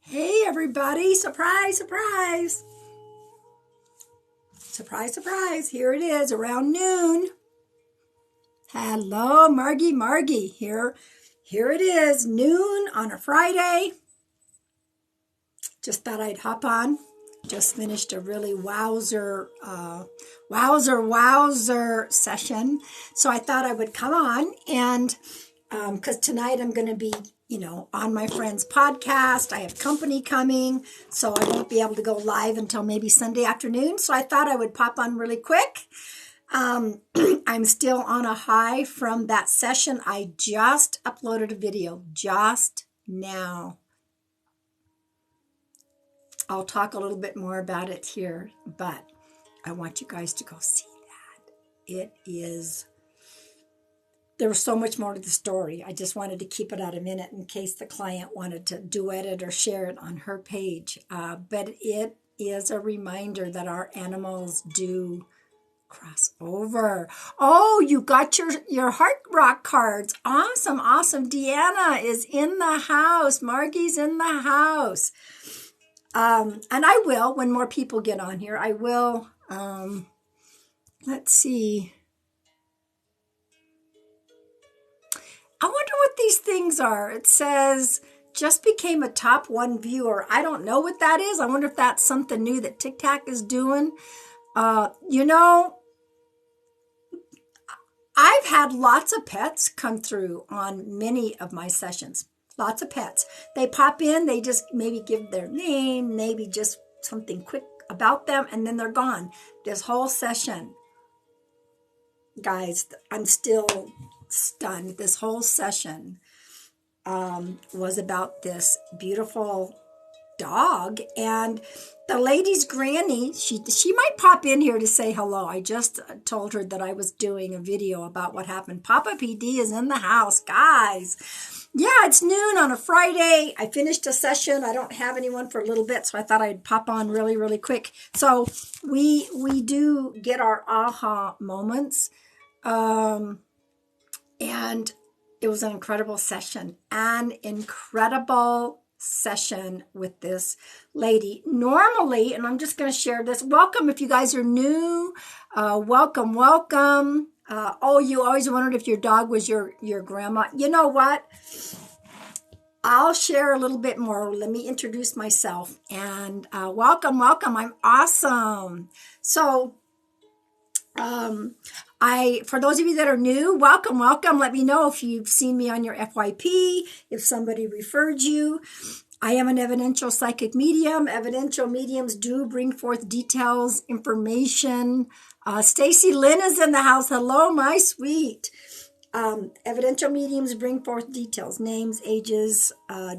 Hey everybody, surprise, surprise. Surprise, surprise, here it is around noon. Hello, Margie, here it is, noon on a Friday. Just thought I'd hop on. Just finished a really wowzer session. So I thought I would come on and because tonight I'm going to be, on my friend's podcast. I have company coming, so I won't be able to go live until maybe Sunday afternoon. So I thought I would pop on really quick. I'm still on a high from that session. I just uploaded a video just now. I'll talk a little bit more about it here, but I want you guys to go see that. There was so much more to the story. I just wanted to keep it at a minute in case the client wanted to duet it or share it on her page. But it is a reminder that our animals do cross over. Oh, you got your Heart Rock cards. Awesome. Deanna is in the house. Margie's in the house. And I will, when more people get on here, I will, let's see. I wonder what these things are. It says, just became a top 1 viewer. I don't know what that is. I wonder if that's something new that TikTok is doing. I've had lots of pets come through on many of my sessions. Lots of pets. They pop in, they just maybe give their name, maybe just something quick about them, and then they're gone. This whole session, guys, I'm still stunned. This whole session was about this beautiful dog, and the lady's granny, she might pop in here to say hello. I just told her that I was doing a video about what happened. Papa PD is in the house, guys. Yeah, it's noon on a Friday. I finished a session. I don't have anyone for a little bit, so I thought I'd pop on really, really quick. So we do get our aha moments. And it was an incredible session. With this lady. Normally, and I'm just going to share this. Welcome if you guys are new. Welcome. You always wondered if your dog was your grandma. You know what? I'll share a little bit more. Let me introduce myself. And welcome. I'm awesome. So, for those of you that are new, welcome. Let me know if you've seen me on your FYP, if somebody referred you. I am an evidential psychic medium. Evidential mediums do bring forth details, information. Stacy Lynn is in the house. Hello, my sweet. Evidential mediums bring forth details, names, ages,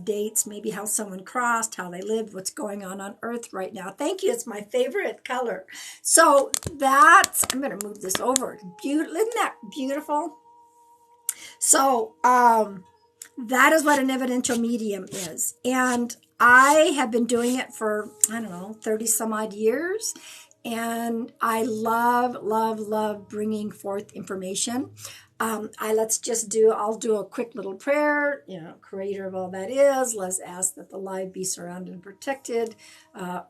dates, maybe how someone crossed, how they lived, what's going on Earth right now. Thank you. It's my favorite color. So I'm going to move this over. Isn't that beautiful? So that is what an evidential medium is. And I have been doing it for, 30 some odd years. And I love bringing forth information. I'll do a quick little prayer, creator of all that is. Let's ask that the live be surrounded and protected,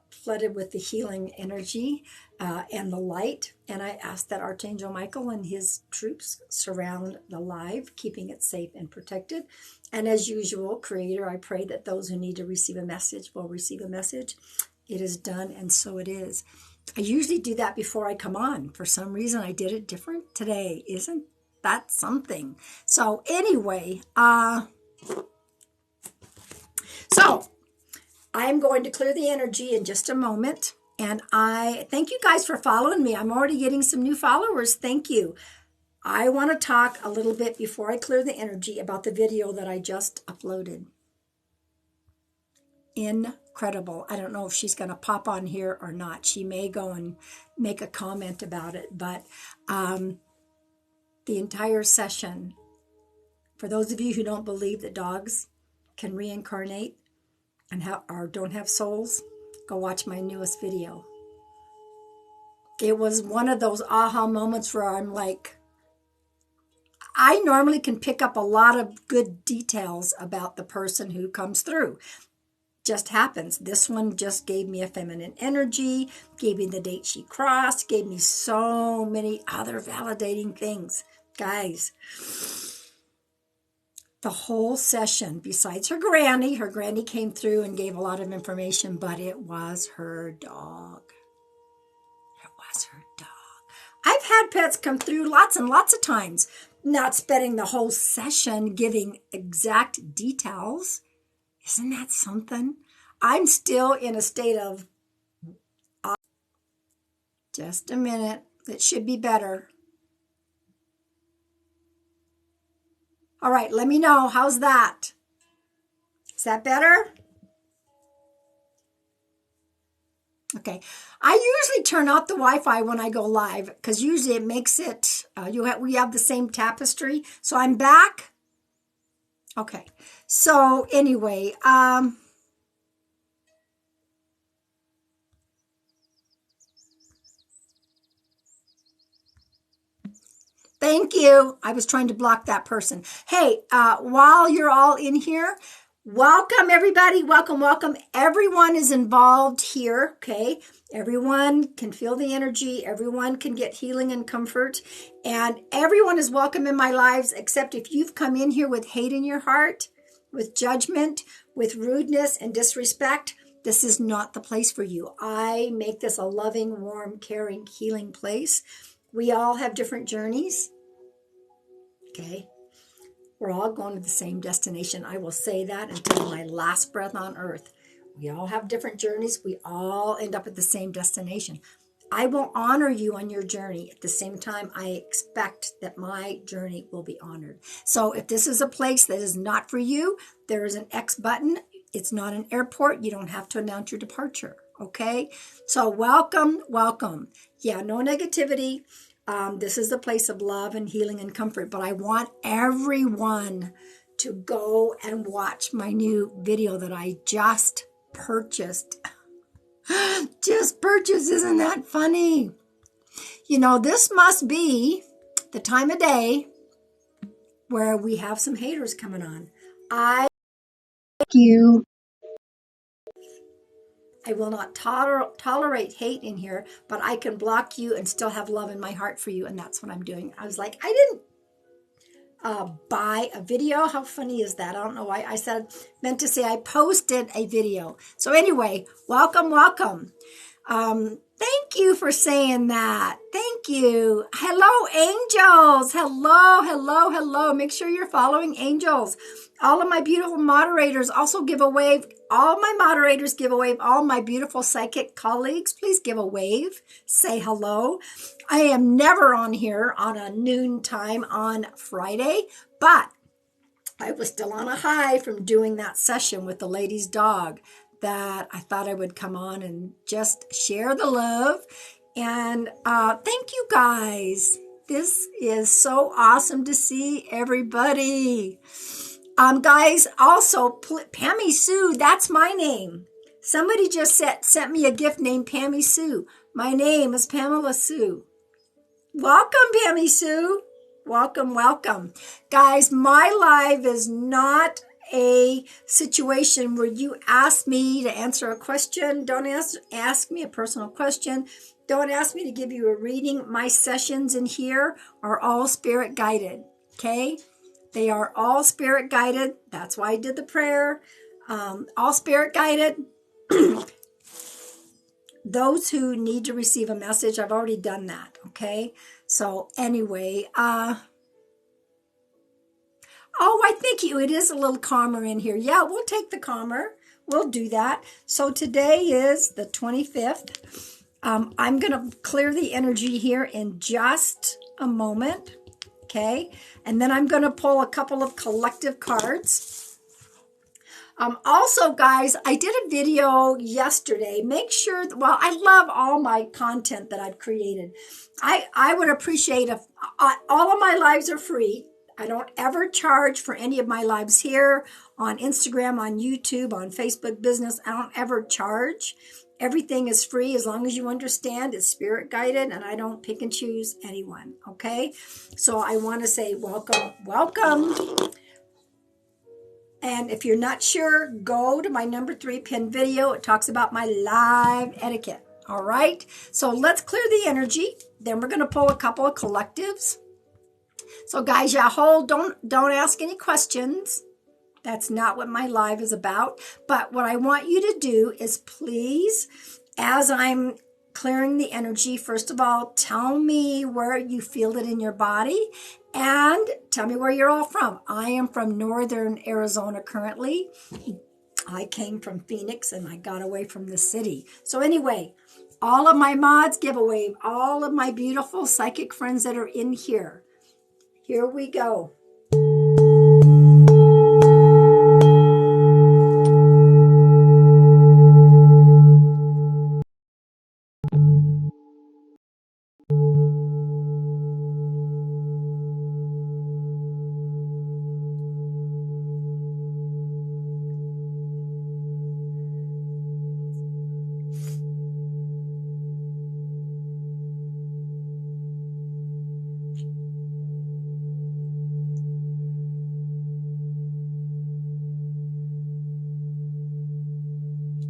flooded with the healing energy and the light. And I ask that Archangel Michael and his troops surround the live, keeping it safe and protected. And as usual, creator, I pray that those who need to receive a message will receive a message. It is done, and so it is. I usually do that before I come on. For some reason, I did it different today. Isn't that something? So anyway, so I'm going to clear the energy in just a moment. And I thank you guys for following me. I'm already getting some new followers. Thank you. I want to talk a little bit before I clear the energy about the video that I just uploaded. Incredible. I don't know if she's going to pop on here or not. She may go and make a comment about it, but the entire session, for those of you who don't believe that dogs can reincarnate and don't have souls, go watch my newest video. It was one of those aha moments where I'm like, I normally can pick up a lot of good details about the person who comes through. just happens. This one just gave me a feminine energy, gave me the date she crossed, gave me so many other validating things. Guys, the whole session, besides her granny came through and gave a lot of information, but it was her dog. It was her dog. I've had pets come through lots and lots of times, not spending the whole session giving exact details. Isn't that something? I'm still in a state of, just a minute, it should be better. All right, let me know. How's that? Is that better? Okay. I usually turn off the Wi-Fi when I go live because usually it makes it, we have the same tapestry. So I'm back. Okay. So anyway, thank you. I was trying to block that person. Hey, while you're all in here, welcome everybody. Welcome, welcome. Everyone is involved here, okay? Everyone can feel the energy. Everyone can get healing and comfort. And everyone is welcome in my lives, except if you've come in here with hate in your heart, with judgment, with rudeness and disrespect, this is not the place for you. I make this a loving, warm, caring, healing place. We all have different journeys, okay? We're all going to the same destination. I will say that until my last breath on earth. We all have different journeys. We all end up at the same destination. I will honor you on your journey. At the same time, I expect that my journey will be honored. So if this is a place that is not for you, there is an X button. It's not an airport. You don't have to announce your departure, okay? So welcome, welcome. Yeah, no negativity. This is the place of love and healing and comfort, but I want everyone to go and watch my new video that I just purchased. Just purchased, isn't that funny? You know, this must be the time of day where we have some haters coming on. I will not tolerate hate in here, but I can block you and still have love in my heart for you, and that's what I'm doing. I was like, I didn't buy a video. How funny is that? I don't know why I meant to say I posted a video. So anyway, welcome, welcome. Thank you for saying that. Thank you. Hello, angels. Hello, hello, hello. Make sure you're following angels. All of my beautiful moderators also give a wave. All my moderators give a wave. All my beautiful psychic colleagues, please give a wave. Say hello. I am never on here on a noon time on Friday, but I was still on a high from doing that session with the lady's dog that I thought I would come on and just share the love. And thank you guys. This is so awesome to see everybody. Guys, also, Pammy Sue, that's my name. Somebody just sent me a gift named Pammy Sue. My name is Pamela Sue. Welcome, Pammy Sue. Welcome, welcome. Guys, my live is not a situation where you ask me to answer a question. Don't ask me a personal question. Don't ask me to give you a reading. My sessions in here are all spirit guided, okay? They are all spirit guided. That's why I did the prayer. All spirit guided. Those who need to receive a message, I've already done that, okay? So anyway, oh, I think it is a little calmer in here. Yeah, we'll take the calmer. We'll do that. So today is the 25th. I'm going to clear the energy here in just a moment, okay? And then I'm going to pull a couple of collective cards. Also, guys, I did a video yesterday. Make sure, well, I love all my content that I've created. I would appreciate if all of my lives are free. I don't ever charge for any of my lives here on Instagram, on YouTube, on Facebook Business. I don't ever charge. Everything is free as long as you understand it's spirit guided, and I don't pick and choose anyone, okay? So I want to say welcome, welcome. And if you're not sure, go to my number 3 pin video. It talks about my live etiquette. All right. So let's clear the energy. Then we're going to pull a couple of collectives. So guys, yeah, don't ask any questions. That's not what my live is about. But what I want you to do is please, as I'm clearing the energy, first of all, tell me where you feel it in your body and tell me where you're all from. I am from northern Arizona currently. I came from Phoenix and I got away from the city. So anyway, all of my mods give a wave. All of my beautiful psychic friends that are in here. Here we go.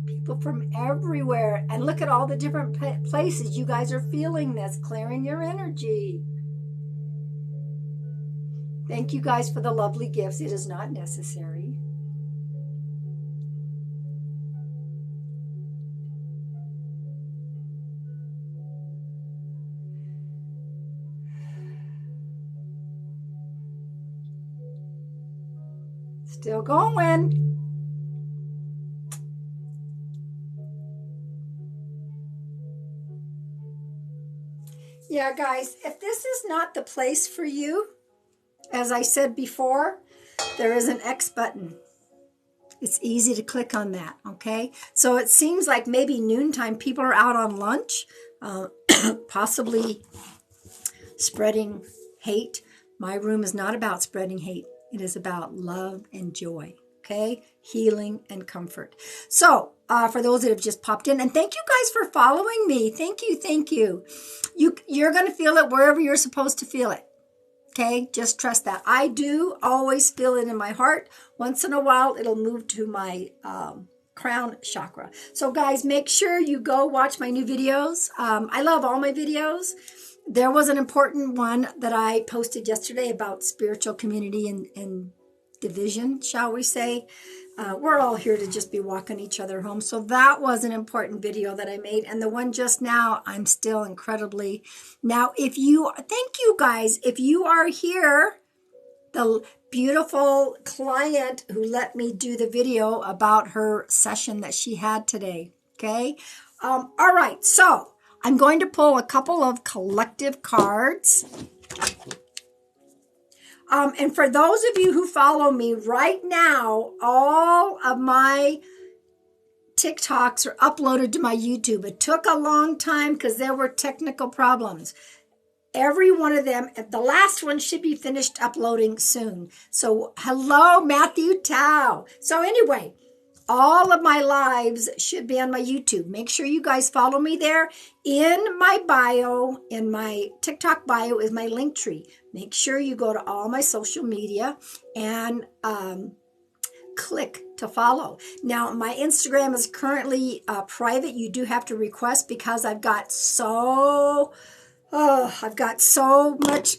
People from everywhere. And look at all the different places you guys are feeling this, clearing your energy. Thank you guys for the lovely gifts. It is not necessary. Still going. Yeah, guys, if this is not the place for you, as I said before, there is an X button. It's easy to click on that, okay? So it seems like maybe noontime people are out on lunch, possibly spreading hate. My room is not about spreading hate. It is about love and joy, okay? Healing and comfort. So for those that have just popped in, and thank you guys for following me. Thank you, thank you. You're going to feel it wherever you're supposed to feel it. Okay, just trust that. I do always feel it in my heart. Once in a while, it'll move to my crown chakra. So guys, make sure you go watch my new videos. I love all my videos. There was an important one that I posted yesterday about spiritual community and division, shall we say. We're all here to just be walking each other home. So that was an important video that I made. And the one just now, I'm still incredibly... Now, thank you guys. If you are here, the beautiful client who let me do the video about her session that she had today. Okay. All right. So I'm going to pull a couple of collective cards. And for those of you who follow me right now, all of my TikToks are uploaded to my YouTube. It took a long time because there were technical problems. Every one of them, the last one should be finished uploading soon. So hello, Matthew Tao. So anyway, all of my lives should be on my YouTube. Make sure you guys follow me there. In my bio, in my TikTok bio is my link tree. Make sure you go to all my social media and click to follow. Now, my Instagram is currently private. You do have to request because I've got so much.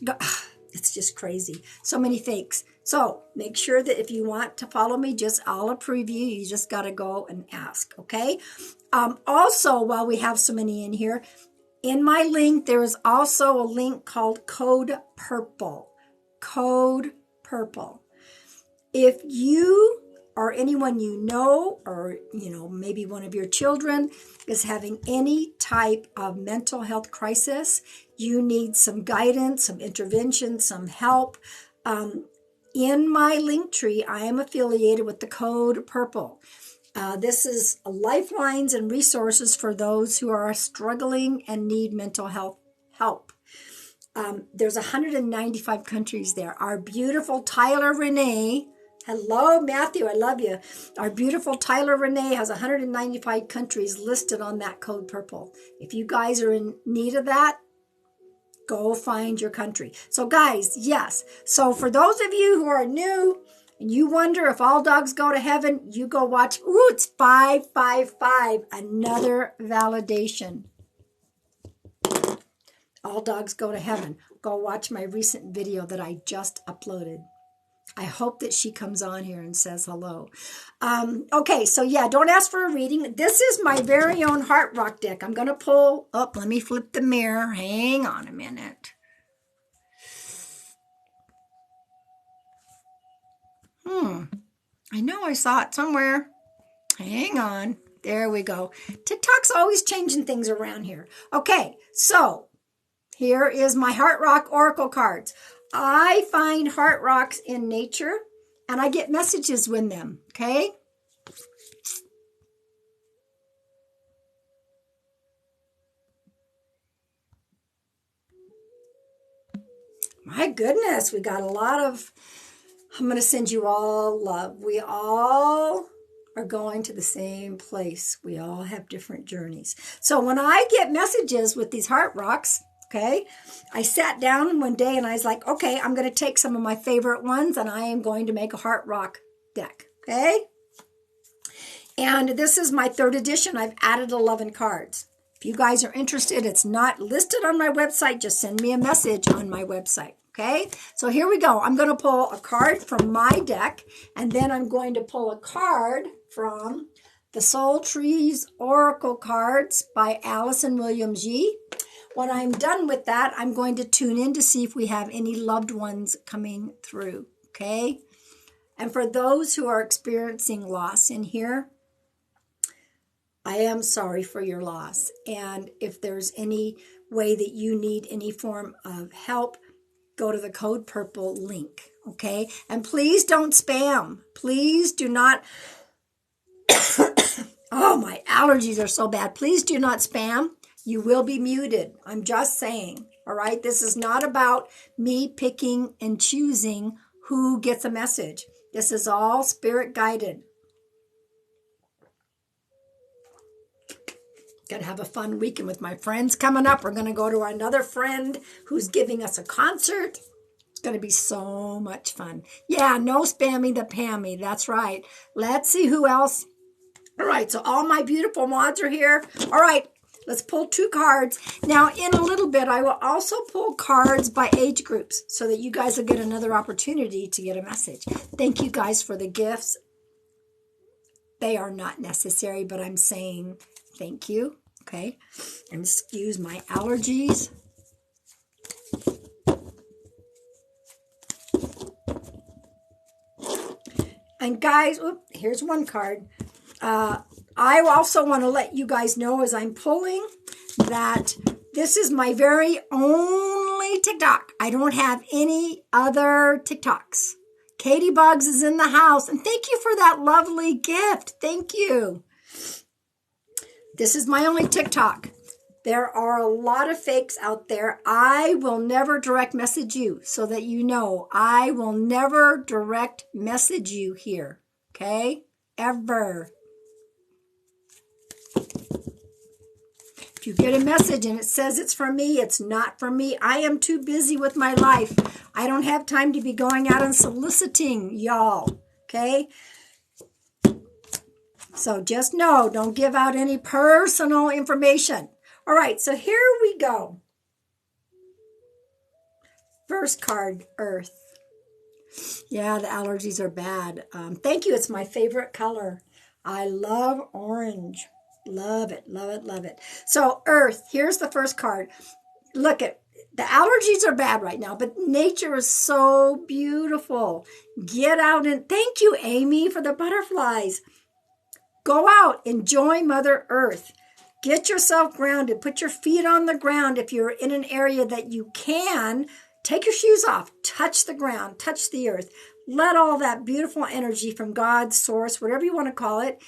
It's just crazy. So many fakes. So make sure that if you want to follow me, I'll approve you. You just got to go and ask, okay? Also, while we have so many in here, in my link, there is also a link called Code Purple. Code Purple. If you or anyone you know, or maybe one of your children is having any type of mental health crisis, you need some guidance, some intervention, some help. In my link tree, I am affiliated with the Code Purple. This is lifelines and resources for those who are struggling and need mental health help. There's 195 countries there. Our beautiful Tyler Renee, hello Matthew, I love you. Our beautiful Tyler Renee has 195 countries listed on that Code Purple. If you guys are in need of that, go find your country. So guys, yes. So for those of you who are new, And you wonder if all dogs go to heaven, you go watch. Ooh, it's 555. Another validation. All dogs go to heaven. Go watch my recent video that I just uploaded. I hope that she comes on here and says hello. Okay, so yeah, don't ask for a reading. This is my very own Heart Rock deck. I'm going to pull up. Let me flip the mirror. Hang on a minute. I know I saw it somewhere. Hang on. There we go. TikTok's always changing things around here. Okay, so here is my Heart Rock Oracle cards. I find Heart Rocks in nature, and I get messages with them, okay? My goodness, we got a lot of... I'm going to send you all love. We all are going to the same place. We all have different journeys. So when I get messages with these Heart Rocks, okay, I sat down one day and I was like, okay, I'm going to take some of my favorite ones and I am going to make a Heart Rock deck, okay? And this is my 3rd edition. I've added 11 cards. If you guys are interested, it's not listed on my website. Just send me a message on my website. Okay, so here we go. I'm going to pull a card from my deck, and then I'm going to pull a card from the Soul Trees Oracle cards by Allison Williams Yee. When I'm done with that, I'm going to tune in to see if we have any loved ones coming through. Okay, and for those who are experiencing loss in here, I am sorry for your loss. And if there's any way that you need any form of help, go to the Code Purple link, okay? And please don't spam. Please do not... Oh, my allergies are so bad. Please do not spam. You will be muted. I'm just saying, all right? This is not about me picking and choosing who gets a message. This is all spirit guided. Gonna have a fun weekend with my friends coming up. We're gonna go to another friend who's giving us a concert. It's gonna be so much fun. Yeah, no spamming the Pammy. That's right. Let's see who else. All right, so all my beautiful mods are here. All right, let's pull 2 cards. Now, in a little bit, I will also pull cards by age groups so that you guys will get another opportunity to get a message. Thank you guys for the gifts. They are not necessary, but I'm saying thank you, okay? And excuse my allergies. And guys, here's one card. I also want to let you guys know as I'm pulling that this is my very only TikTok. I don't have any other TikToks. Katie Buggs is in the house. And thank you for that lovely gift. Thank you. This is my only TikTok. There are a lot of fakes out there. I will never direct message you so that you know. I will never direct message you here. Okay? Ever. If you get a message and it says it's for me, it's not for me. I am too busy with my life. I don't have time to be going out and soliciting y'all. Okay? So just know, don't give out any personal information. All right, so here we go. First card, Earth. Yeah, the allergies are bad. Thank you. It's my favorite color. I love orange. Love it, love it, love it. So Earth, here's the first card. Look at, the allergies are bad right now, but nature is so beautiful. Get out and, thank you, Amy, for the butterflies. Go out, enjoy Mother Earth. Get yourself grounded. Put your feet on the ground. If you're in an area that you can, take your shoes off. Touch the ground. Touch the earth. Let all that beautiful energy from God's source, whatever you want to call it,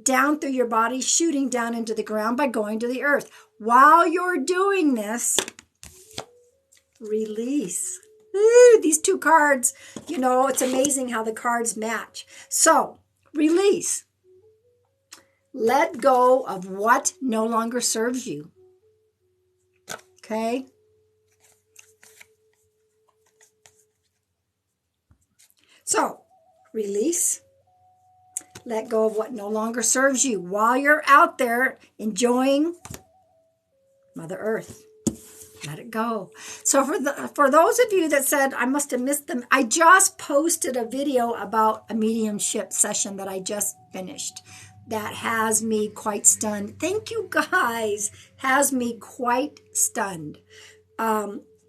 down through your body, shooting down into the ground by going to the earth. While you're doing this, release. Ooh, these 2 cards, you know, it's amazing how the cards match. So, release. Let go of what no longer serves you. Okay? So, Release. Let go of what no longer serves you while you're out there enjoying Mother Earth. Let it go. So for those of you that said, I must have missed them, I just posted a video about a mediumship session that I just finished that has me quite stunned. Thank you, guys. Has me quite stunned.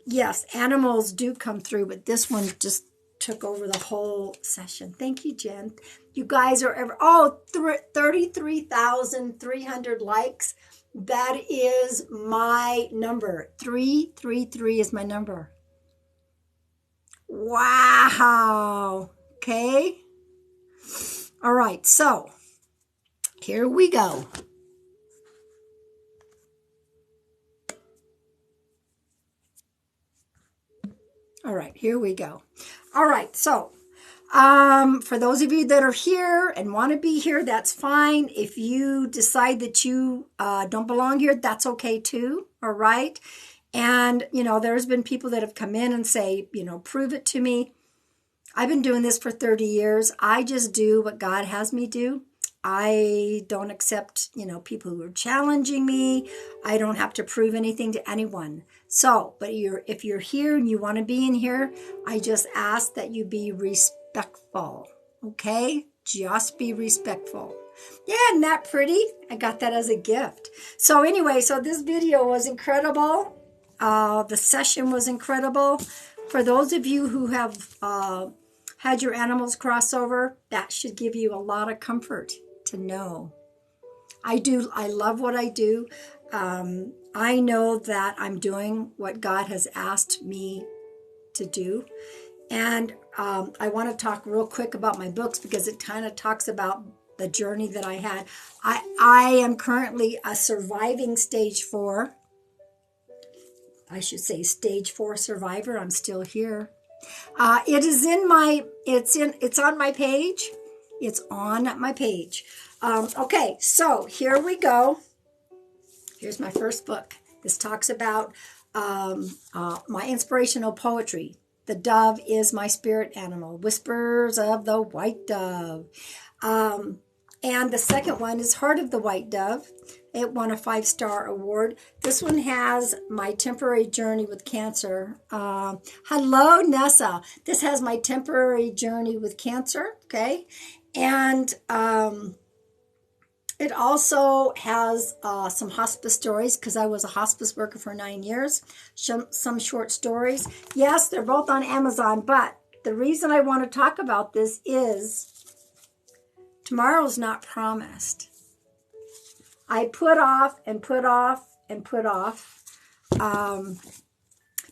Yes, animals do come through, but this one just took over the whole session. Thank you, Jen. You guys are 33,300 likes. That is my number. 333 is my number. Wow. Okay. All right. So here we go. All right. Here we go. All right. So for those of you that are here and want to be here, that's fine. If you decide that you don't belong here, that's okay too. All right. And, there's been people that have come in and say, prove it to me. I've been doing this for 30 years. I just do what God has me do. I don't accept, people who are challenging me. I don't have to prove anything to anyone. So, but if you're here and you want to be in here, I just ask that you be respectful. Okay? Just be respectful. Yeah, isn't that pretty? I got that as a gift. So anyway, this video was incredible. The session was incredible. For those of you who have had your animals cross over, that should give you a lot of comfort to know. I love what I do. I know that I'm doing what God has asked me to do. And I want to talk real quick about my books because it kind of talks about the journey that I had. I am currently a surviving stage 4. I should say stage 4 survivor. I'm still here. It's on my page. It's on my page. Okay, so here we go. Here's my first book. This talks about my inspirational poetry. The dove is my spirit animal. Whispers of the white dove. And the second one is Heart of the White Dove. It won a 5-star award. This one has my temporary journey with cancer. Hello, Nessa. This has my temporary journey with cancer. Okay. And it also has some hospice stories because I was a hospice worker for 9 years. Some short stories. Yes, they're both on Amazon. But the reason I want to talk about this is tomorrow's not promised. I put off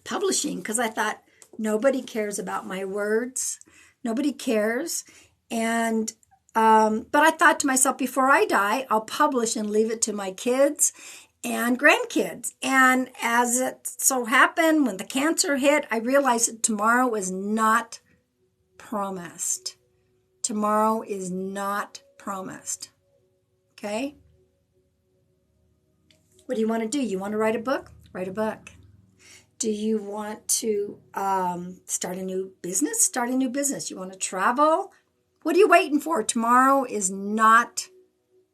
publishing because I thought nobody cares about my words. Nobody cares. And but I thought to myself, before I die, I'll publish and leave it to my kids and grandkids. And as it so happened, when the cancer hit, I realized that tomorrow is not promised. Tomorrow is not promised. Okay? What do you want to do? You want to write a book? Write a book. Do you want to start a new business? Start a new business. You want to travel? What are you waiting for? Tomorrow is not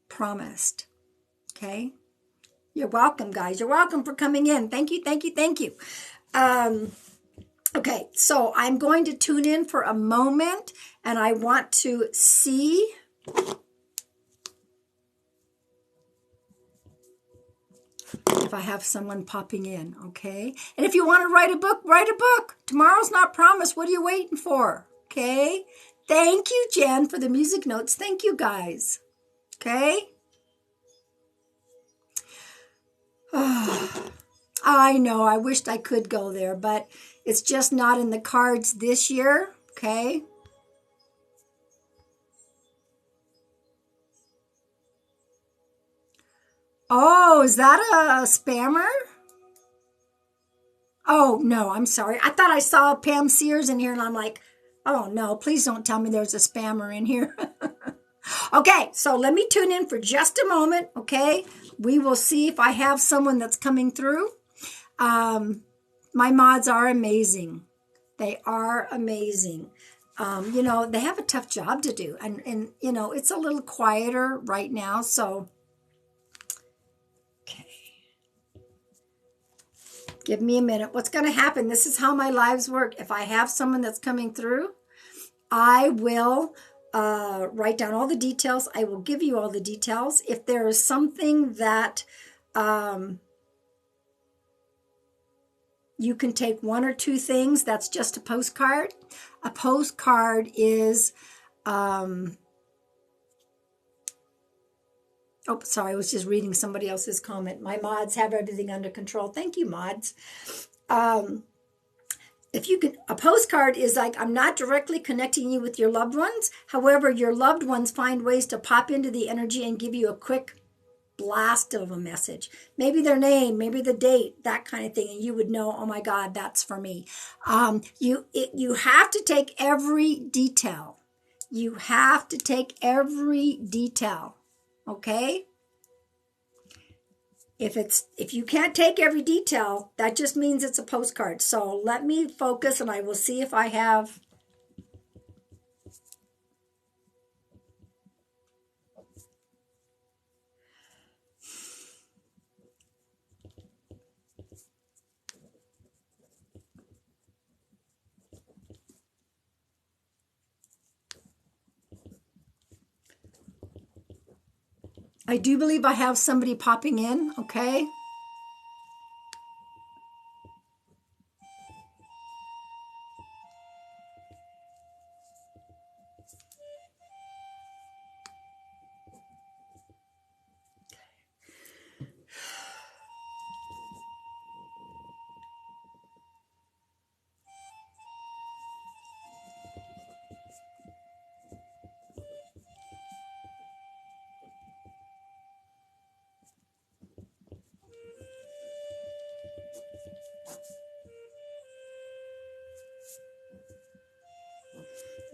promised. Okay? You're welcome, guys. You're welcome for coming in. Thank you, thank you, thank you. Okay, so I'm going to tune in for a moment, and I want to see if I have someone popping in, okay? And if you want to write a book, write a book. Tomorrow's not promised. What are you waiting for? Okay? Thank you, Jen, for the music notes. Thank you, guys. Okay? Oh, I know. I wished I could go there, but it's just not in the cards this year. Okay? Oh, is that a spammer? Oh, no, I'm sorry. I thought I saw Pam Sears in here, and I'm like, oh, no, please don't tell me there's a spammer in here. Okay, so let me tune in for just a moment, okay? We will see if I have someone that's coming through. My mods are amazing. They are amazing. You know, they have a tough job to do. And, you know, it's a little quieter right now. So, okay. Give me a minute. What's going to happen? This is how my lives work. If I have someone that's coming through, I will write down all the details. I will give you all the details. If there is something that you can take one or two things, that's just a postcard. A postcard is, oh, sorry, I was just reading somebody else's comment. My mods have everything under control. Thank you, mods. If you can, a postcard is like, I'm not directly connecting you with your loved ones. However, your loved ones find ways to pop into the energy and give you a quick blast of a message. Maybe their name, maybe the date, that kind of thing. And you would know, oh my God, that's for me. You have to take every detail. You have to take every detail. Okay? If you can't take every detail, that just means it's a postcard. So let me focus and I will see if I have. I do believe I have somebody popping in, okay?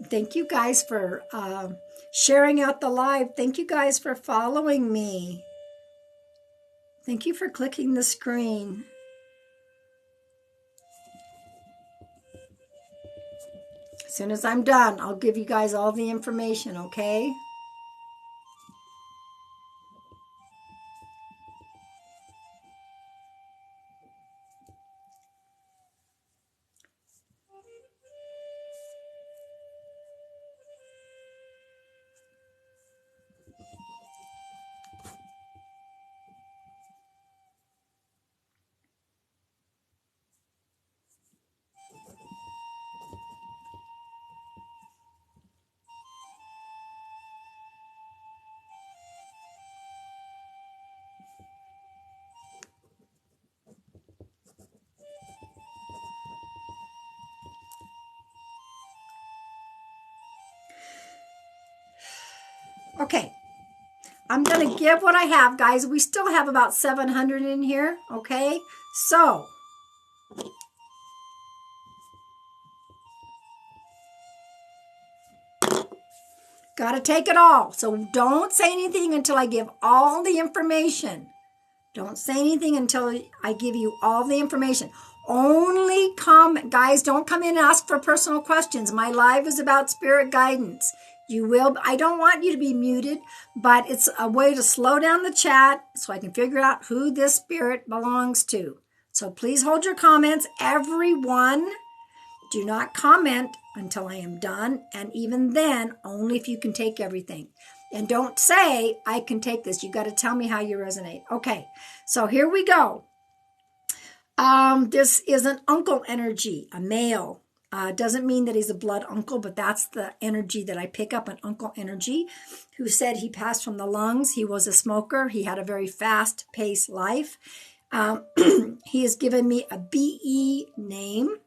Thank you guys for sharing out the live. Thank you guys for following me. Thank you for clicking the screen. As soon as I'm done, I'll give you guys all the information, okay? Okay, I'm going to give what I have, guys. We still have about 700 in here, okay? So, got to take it all. So don't say anything until I give all the information. Don't say anything until I give you all the information. Only come, guys, don't come in and ask for personal questions. My live is about spirit guidance. You will, I don't want you to be muted, but it's a way to slow down the chat so I can figure out who this spirit belongs to. So please hold your comments. Everyone, do not comment until I am done. And even then, only if you can take everything. And don't say, I can take this. You got to tell me how you resonate. Okay, so here we go. This is an uncle energy, a male. Doesn't mean that he's a blood uncle, but that's the energy that I pick up, an uncle energy, who said he passed from the lungs. He was a smoker. He had a very fast-paced life. He has given me a BE name.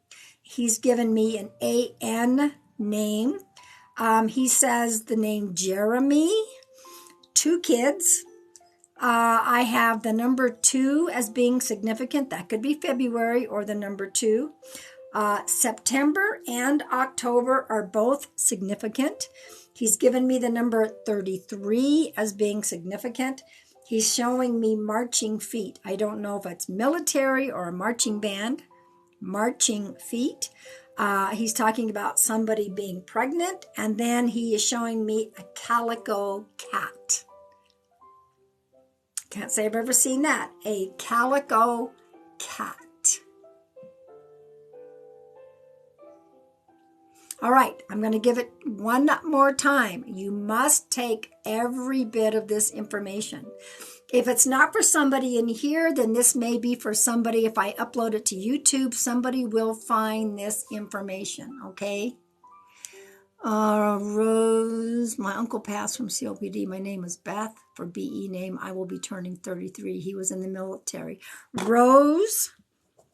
He's given me an AN name. He says the name Jeremy. 2 kids. I have the number 2 as being significant. That could be February or the number 2. September and October are both significant. He's given me the number 33 as being significant. He's showing me marching feet. I don't know if it's military or a marching band. Marching feet. He's talking about somebody being pregnant, and then he is showing me a calico cat. Can't say I've ever seen that. A calico cat. All right, I'm going to give it one more time. You must take every bit of this information. If it's not for somebody in here, then this may be for somebody. If I upload it to YouTube, somebody will find this information, okay? Rose, my uncle passed from COPD. My name is Beth. For BE name, I will be turning 33. He was in the military. Rose,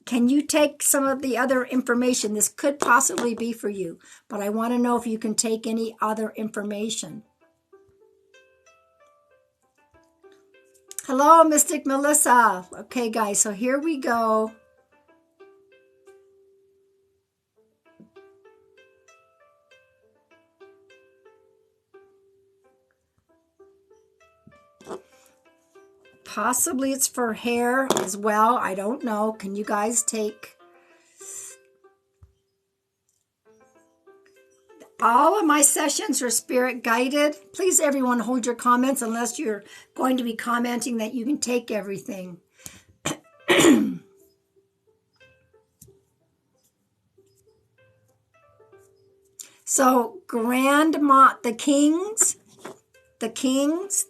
can you take some of the other information? This could possibly be for you, but I want to know if you can take any other information. Hello, Mystic Melissa. Okay, guys, so here we go. Possibly it's for hair as well. I don't know. Can you guys take... All of my sessions are spirit guided. Please, everyone, hold your comments unless you're going to be commenting that you can take everything. So, Grandma, the Kings,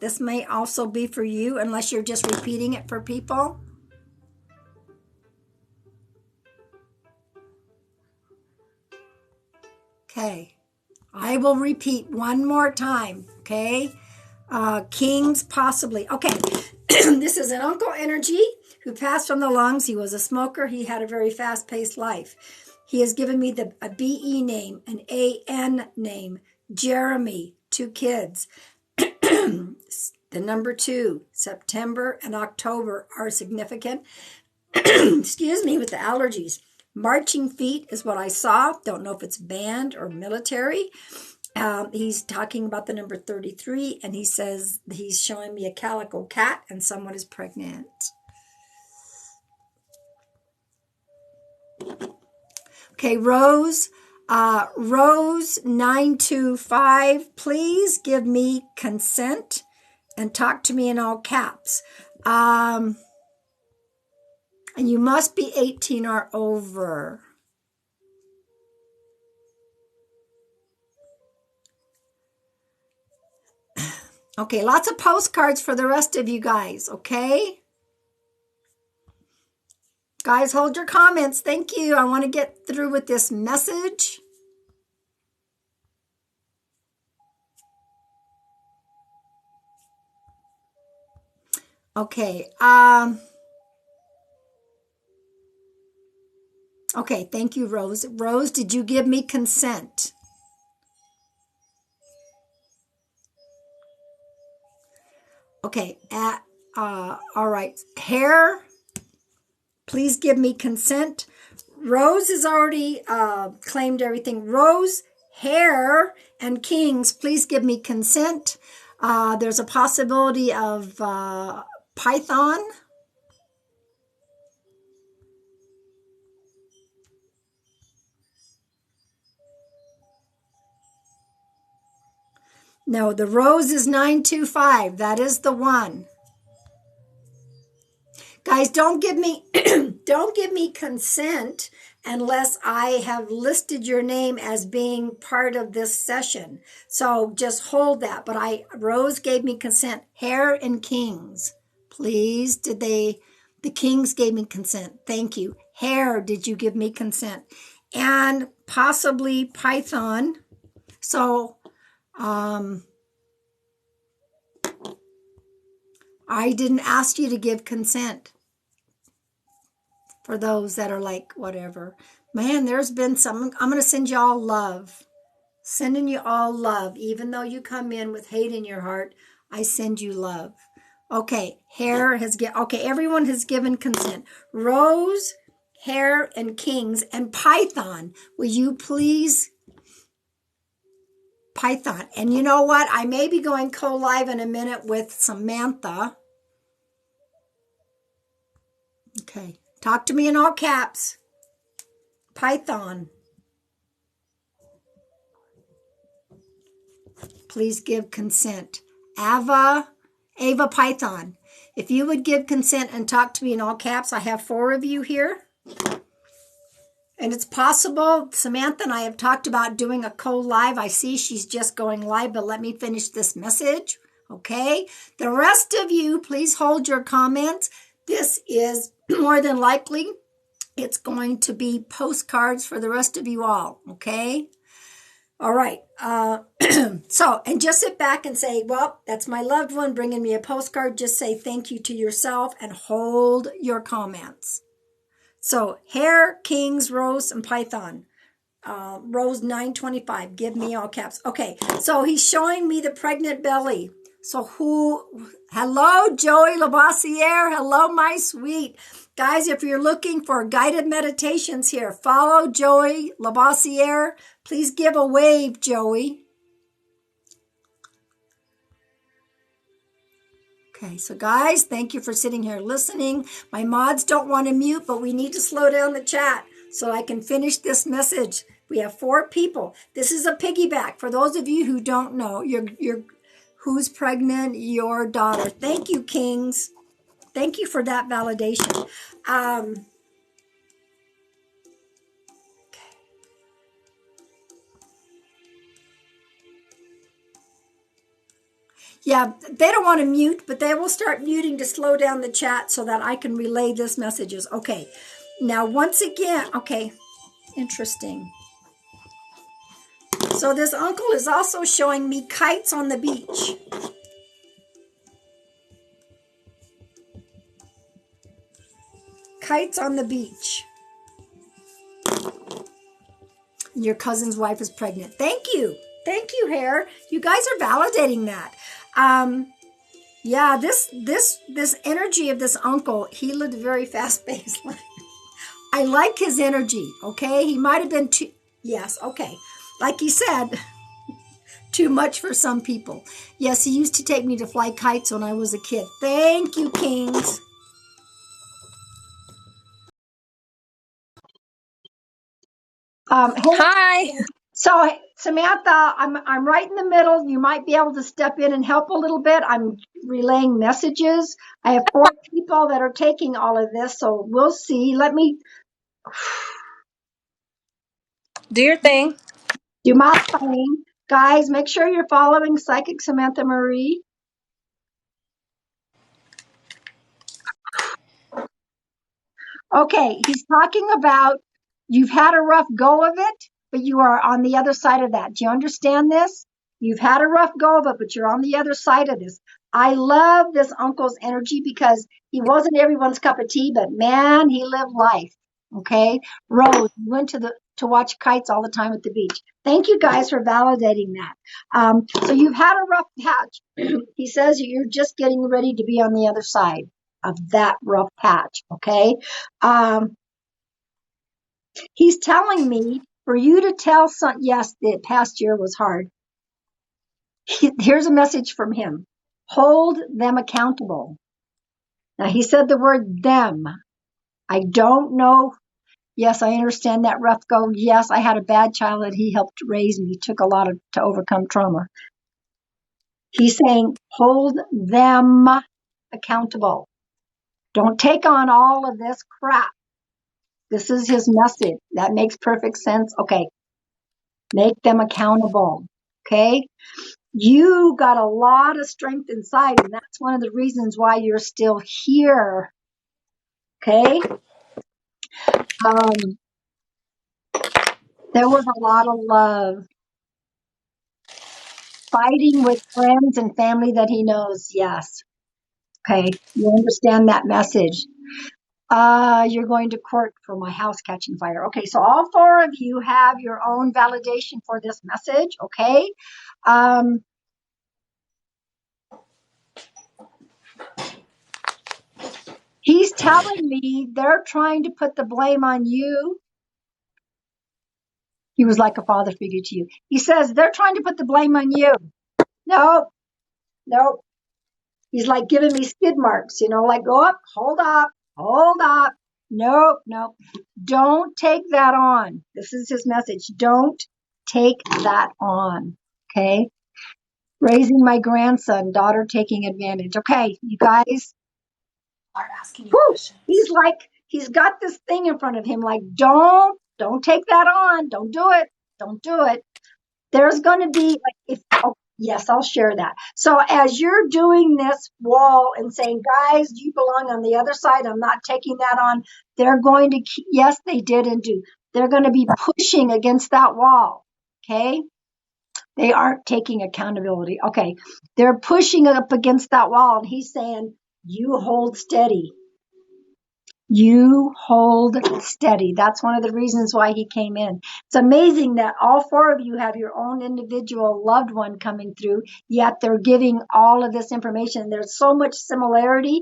this may also be for you unless you're just repeating it for people. Okay. I will repeat one more time, okay? Kings, possibly. Okay, this is an uncle energy who passed from the lungs. He was a smoker. He had a very fast-paced life. He has given me a BE name, an AN name, Jeremy, 2 kids. The number 2, September and October are significant. Excuse me, with the allergies. Marching feet is what I saw. Don't know if it's band or military. He's talking about the number 33, and he says he's showing me a calico cat and someone is pregnant. Okay, Rose 925, please give me consent and talk to me in all caps. And you must be 18 or over. Okay, lots of postcards for the rest of you guys, okay? Guys, hold your comments. Thank you. I want to get through with this message. Okay, okay, thank you, Rose. Rose, did you give me consent? Okay, all right. Hair, please give me consent. Rose has already claimed everything. Rose, hair, and Kings, please give me consent. There's a possibility of Python. No, the Rose is 925. That is the one. Guys, don't give me don't give me consent unless I have listed your name as being part of this session. So just hold that. But Rose gave me consent. Hair and Kings, please. The Kings gave me consent. Thank you. Hair, did you give me consent? And possibly Python. So I didn't ask you to give consent. For those that are like, whatever. Man, there's been some. I'm going to send you all love. Sending you all love. Even though you come in with hate in your heart, I send you love. Okay, hair has okay, everyone has given consent. Rose, hair, and Kings, and Python. Will you please? Python. And you know what? I may be going co-live in a minute with Samantha. Okay. Talk to me in all caps. Python. please give consent. Ava Python, if you would give consent and talk to me in all caps. I have 4 of you here. And it's possible, Samantha and I have talked about doing a co-live. I see she's just going live, but let me finish this message. Okay. The rest of you, please hold your comments. This is more than likely, it's going to be postcards for the rest of you all. Okay. All right. So, and just sit back and say, well, that's my loved one bringing me a postcard. Just say thank you to yourself and hold your comments. So, Hare, Kings, Rose, and Python. Rose 925. Give me all caps. Okay. So he's showing me the pregnant belly. So hello, Joey Lavoisier. Hello, my sweet. Guys, if you're looking for guided meditations here, follow Joey Lavoisier. Please give a wave, Joey. Okay, so guys, thank you for sitting here listening. My mods don't want to mute, but we need to slow down the chat so I can finish this message. We have 4 people. This is a piggyback. For those of you who don't know, who's pregnant? Your daughter. Thank you, Kings. Thank you for that validation. Yeah, they don't want to mute, but they will start muting to slow down the chat so that I can relay this messages. Okay. Now, once again, okay, interesting. So this uncle is also showing me kites on the beach. Kites on the beach. Your cousin's wife is pregnant. Thank you. Thank you, Hare. You guys are validating that. Yeah, this energy of this uncle, he lived a very fast-paced life. I like his energy, okay? He might have been too, yes, okay. Like he said, too much for some people. Yes, he used to take me to fly kites when I was a kid. Thank you, Kings. Hi. So, Samantha, I'm right in the middle. You might be able to step in and help a little bit. I'm relaying messages. I have 4 people that are taking all of this, so we'll see. Let me Do your thing. do my thing. Guys, make sure you're following Psychic Samantha Marie. Okay, he's talking about you've had a rough go of it, but you are on the other side of that. Do you understand this? You've had a rough go of it, but you're on the other side of this. I love this uncle's energy because he wasn't everyone's cup of tea, but man, he lived life. Okay, Rose, you went to watch kites all the time at the beach. Thank you guys for validating that. So you've had a rough patch. He says you're just getting ready to be on the other side of that rough patch. Okay. He's telling me for you to tell yes, the past year was hard. Here's a message from him. Hold them accountable. Now he said the word them. I don't know. Yes, I understand that rough go. Yes, I had a bad childhood. He helped raise me. Took a lot to overcome trauma. He's saying hold them accountable. Don't take on all of this crap. This is his message. That makes perfect sense. Okay. Make them accountable. Okay. You got a lot of strength inside, and that's one of the reasons why you're still here. Okay. There was a lot of love. Fighting with friends and family that he knows. Yes. Okay. You understand that message. You're going to court for my house catching fire. Okay, so all 4 of you have your own validation for this message. Okay. He's telling me they're trying to put the blame on you. He was like a father figure to you. He says they're trying to put the blame on you. Nope. He's like giving me skid marks, like go up, hold up. Nope. Don't take that on. This is his message. Don't take that on. Okay. Raising my grandson, daughter taking advantage. Okay, you guys. Are asking you Whew, questions. he's like, he's got this thing in front of him, like, don't take that on. Don't do it. Don't do it. There's going to be like, oh, yes, I'll share that. So as you're doing this wall and saying, guys, you belong on the other side, I'm not taking that on. They're going to, yes, they did and do. They're going to be pushing against that wall. Okay. They aren't taking accountability. Okay. They're pushing up against that wall. And he's saying, you hold steady. You hold steady. That's one of the reasons why he came in. It's amazing that all four of you have your own individual loved one coming through, yet they're giving all of this information. There's so much similarity.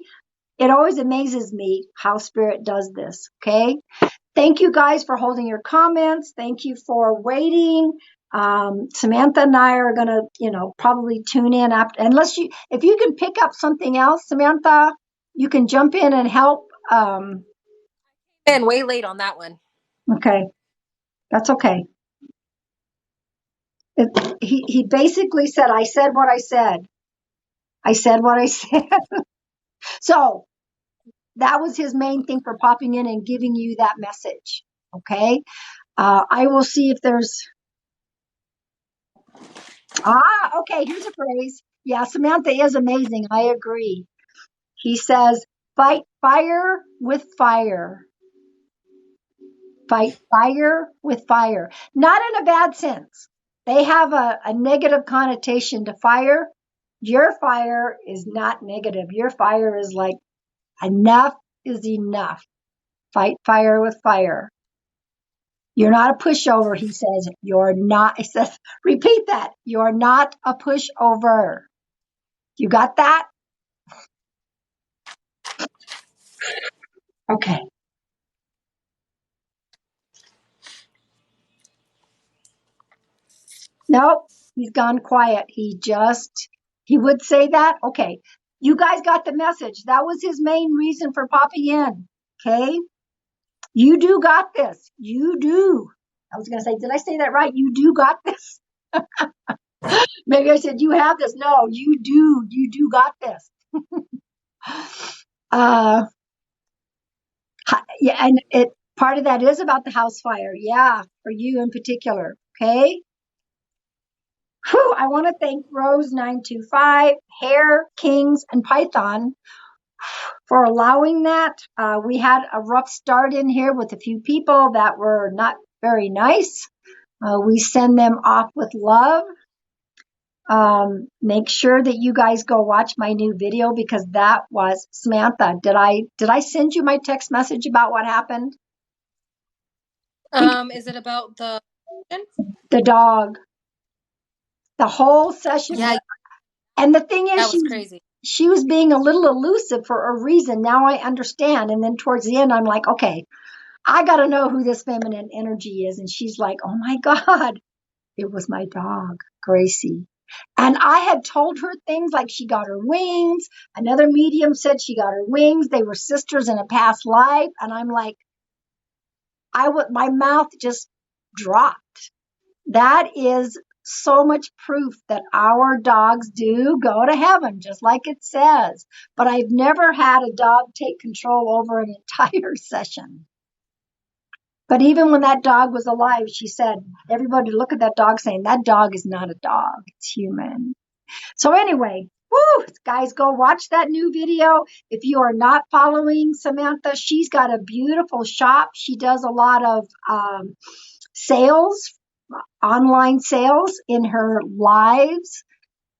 It always amazes me how Spirit does this. Okay. Thank you guys for holding your comments. Thank you for waiting. Samantha and I are going to, probably tune in after, if you can pick up something else, Samantha, you can jump in and help. And way late on that one. Okay, that's okay. He basically said, I said what I said. I said what I said. So that was his main thing for popping in and giving you that message. Okay. I will see if there's, okay, here's a phrase. Yeah, Samantha is amazing. I agree. He says, fight fire with fire. Fight fire with fire. Not in a bad sense. They have a negative connotation to fire. Your fire is not negative. Your fire is like, enough is enough. Fight fire with fire. You're not a pushover, he says. You're not, he says, repeat that. You're not a pushover. You got that? Okay. Nope. He's gone quiet. He would say that. Okay. You guys got the message. That was his main reason for popping in. Okay. You do got this. You do. I was going to say, did I say that right? You do got this. Maybe I said, you have this. No, you do. You do got this. uh, yeah. And part of that is about the house fire. Yeah. For you in particular. Okay. Whew, I want to thank Rose925, Hare, Kings, and Python for allowing that. We had a rough start in here with a few people that were not very nice. We send them off with love. Make sure that you guys go watch my new video because that was Samantha. Did I send you my text message about what happened? Is it about the The dog. The whole session. Yeah, And the thing is, that was crazy. she was being a little elusive for a reason. Now I understand. And then towards the end, I'm like, okay, I got to know who this feminine energy is. And she's like, oh my God, it was my dog, Gracie. And I had told her things like she got her wings. Another medium said she got her wings. They were sisters in a past life. And I'm like, my mouth just dropped. That is so much proof that our dogs do go to heaven, just like it says. But I've never had a dog take control over an entire session. But even when that dog was alive, she said, everybody look at that dog saying, that dog is not a dog, it's human. So anyway, guys, go watch that new video. If you are not following Samantha, she's got a beautiful shop. She does a lot of sales, online sales in her lives.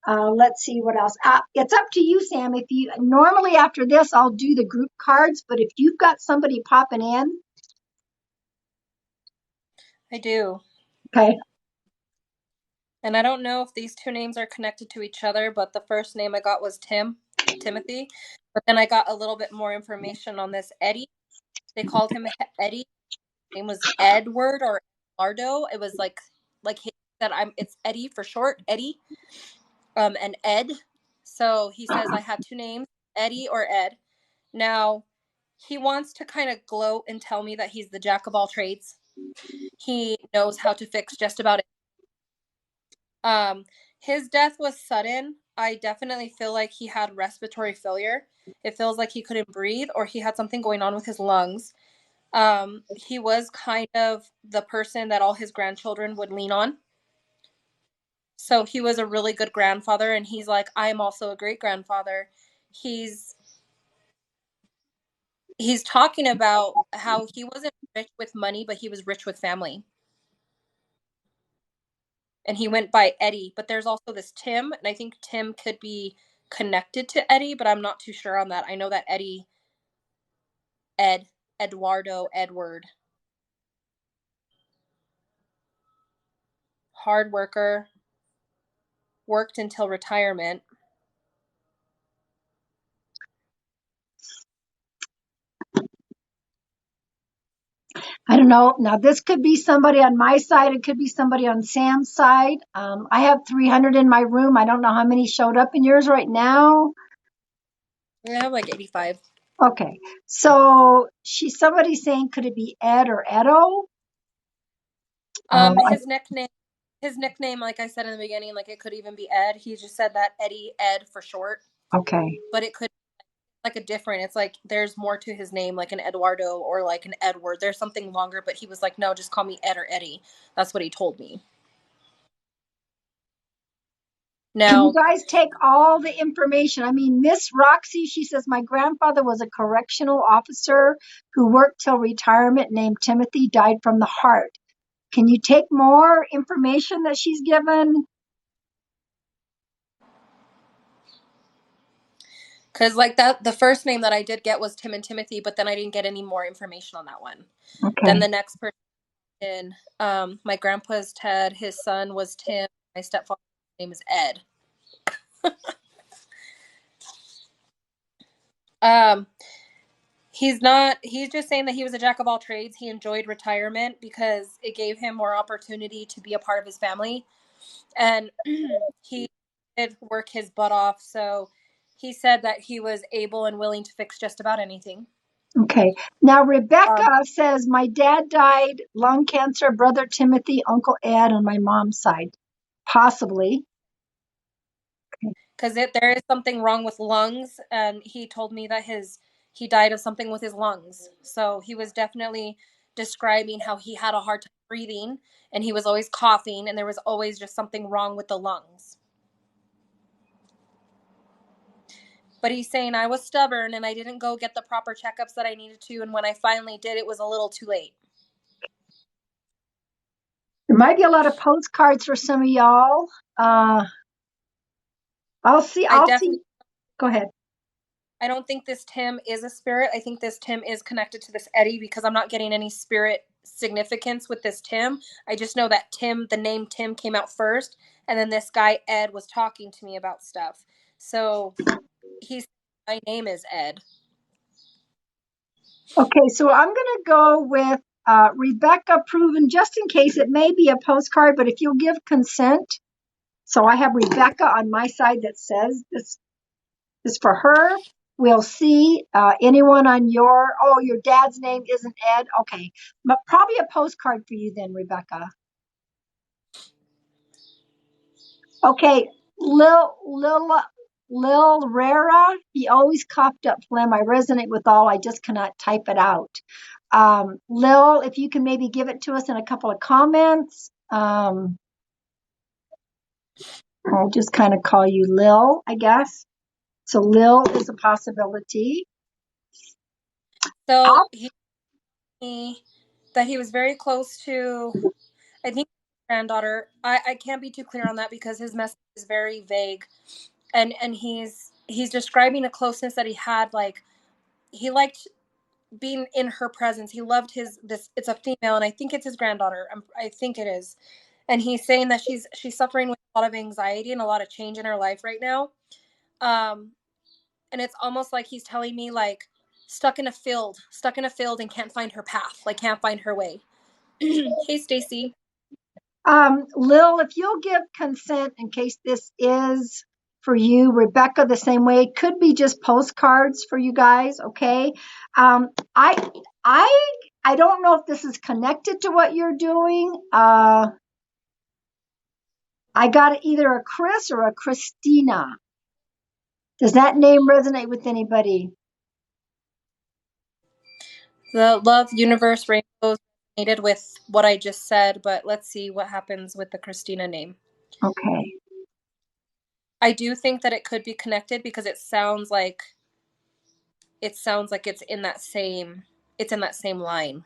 Let's see what else. It's up to you, Sam. If you normally after this, I'll do the group cards, but if you've got somebody popping in, I do. okay. And I don't know if these two names are connected to each other, but the first name I got was Timothy. But then I got a little bit more information on this Eddie. They called him Eddie. His name was Edward or Eduardo. It was like he said, it's Eddie for short, Eddie. And Ed. So he says I have two names, Eddie or Ed. Now, he wants to kind of gloat and tell me that he's the jack of all trades. He knows how to fix just about it. His death was sudden. I definitely feel like he had respiratory failure. It feels like he couldn't breathe or he had something going on with his lungs. He was kind of the person that all his grandchildren would lean on. So he was a really good grandfather, and he's like, I'm also a great grandfather. He's he's talking about how he wasn't rich with money, but he was rich with family. And he went by Eddie, but there's also this Tim, and I think Tim could be connected to Eddie, but I'm not too sure on that. I know that Eddie, Ed, Eduardo, Edward, hard worker, worked until retirement. I don't know. Now, this could be somebody on my side. It could be somebody on Sam's side. I have 300 in my room. I don't know how many showed up in yours right now. I have like 85. Okay. So somebody's saying, could it be Ed or Edo? Um, His nickname, like I said in the beginning, like it could even be Ed. He just said that Eddie, Ed for short, okay. but it could like a different. It's like there's more to his name, like an Eduardo or like an Edward. There's something longer, but he was like, no, just call me Ed or Eddie. That's what he told me. Can you Now, guys take all the information? I mean, Miss Roxy, she says, my grandfather was a correctional officer who worked till retirement named Timothy, died from the heart. Can you take more information that she's given? because like that, the first name that I did get was Tim and Timothy, but then I didn't get any more information on that one. Then Okay. the next person, my grandpa's Ted, his son was Tim, my stepfather's name is Ed. Um, he's just saying that he was a jack of all trades. He enjoyed retirement because it gave him more opportunity to be a part of his family. And he did work his butt off. So he said that he was able and willing to fix just about anything. Okay. Now, Rebecca Um, says, my dad died, lung cancer, brother Timothy, Uncle Ed on my mom's side. Possibly. because there is something wrong with lungs, and he told me that he died of something with his lungs. So he was definitely describing how he had a hard time breathing, and he was always coughing, and there was always just something wrong with the lungs. But he's saying I was stubborn and I didn't go get the proper checkups that I needed to, and when I finally did, it was a little too late. There might be a lot of postcards for some of y'all. I'll see. I I'll see. definitely Go ahead. I don't think this Tim is a spirit. I think this Tim is connected to this Eddie because I'm not getting any spirit significance with this Tim. I just know that Tim, the name Tim came out first, and then this guy Ed was talking to me about stuff. So he's my name is Ed. Okay, so I'm going to go with Rebecca proven, just in case it may be a postcard, but if you'll give consent. So I have Rebecca on my side that says this is for her. We'll see anyone on your dad's name isn't Ed. Okay, but probably a postcard for you then, Rebecca. Okay, Lil Rara, he always coughed up phlegm. I resonate with all. I just cannot type it out. Lil, if you can maybe give it to us in a couple of comments. I'll just kind of call you Lil, I guess. So Lil is a possibility. So that he was very close to, I think, his granddaughter. I can't be too clear on that because his message is very vague, and he's describing a closeness that he had. Like he liked being in her presence. He loved this. It's a female, and I think it's his granddaughter. I think it is, and he's saying that she's suffering with a lot of anxiety and a lot of change in her life right now. Um, and it's almost like he's telling me like stuck in a field and can't find her path, like can't find her way. Hey, Stacy. Lil, if you'll give consent in case this is for you, Rebecca, the same way. It could be just postcards for you guys, okay? Um, I I I don't know if this is connected to what you're doing. I got either a Chris or a Christina. Does that name resonate with anybody? The love universe rainbows resonated with what I just said, but let's see what happens with the Christina name. Okay. I do think that it could be connected because it sounds like it's in that same line.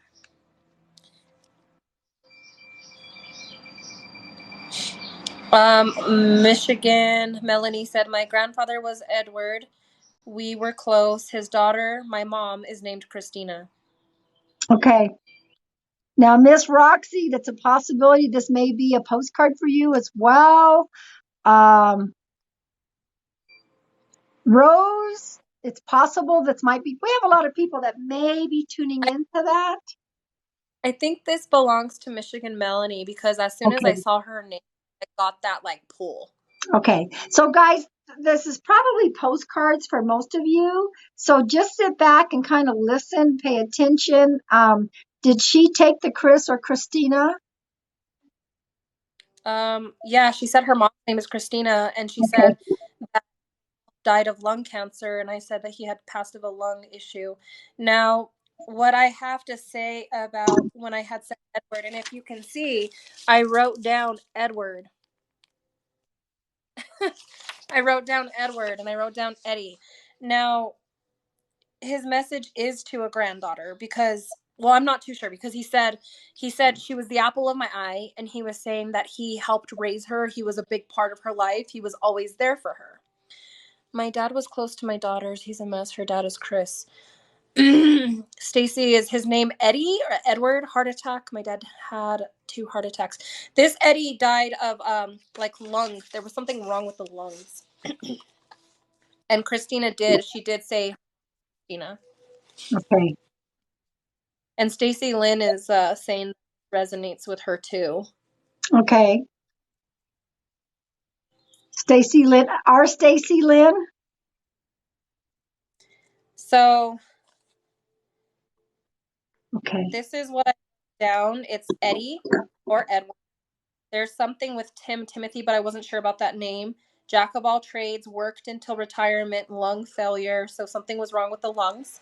Michigan, Melanie said, my grandfather was Edward. We were close. His daughter, my mom, is named Christina. Okay. Now, Miss Roxy, that's a possibility. This may be a postcard for you as well. Rose, it's possible this might be. We have a lot of people that may be tuning into that. I think this belongs to Michigan Melanie because as soon as I Okay. saw her name, I got that like pull. Okay. So, guys, this is probably postcards for most of you. So just sit back and kind of listen, pay attention. Did she take the Chris or Christina? Yeah, she said her mom's name is Christina, and she Okay. said that died of lung cancer, and I said that he had passed of a lung issue. Now, what I have to say about when I had said Edward, and if you can see, I wrote down Edward. I wrote down Edward and I wrote down Eddie. Now, his message is to a granddaughter because well, I'm not too sure because he said she was the apple of my eye, and he was saying that he helped raise her. He was a big part of her life. He was always there for her. My dad was close to my daughters. He's a mess. Her dad is Chris. Stacy, is his name Eddie or Edward? Heart attack. My dad had 2 heart attacks. This Eddie died of like lungs. There was something wrong with the lungs. And she did say Christina. Okay. And Stacy Lynn is saying resonates with her too. Okay. Stacy Lynn, our Stacy Lynn. So Okay. this is what I wrote down. It's Eddie or Edward. There's something with Timothy, but I wasn't sure about that name. Jack of all trades, worked until retirement, lung failure. So something was wrong with the lungs.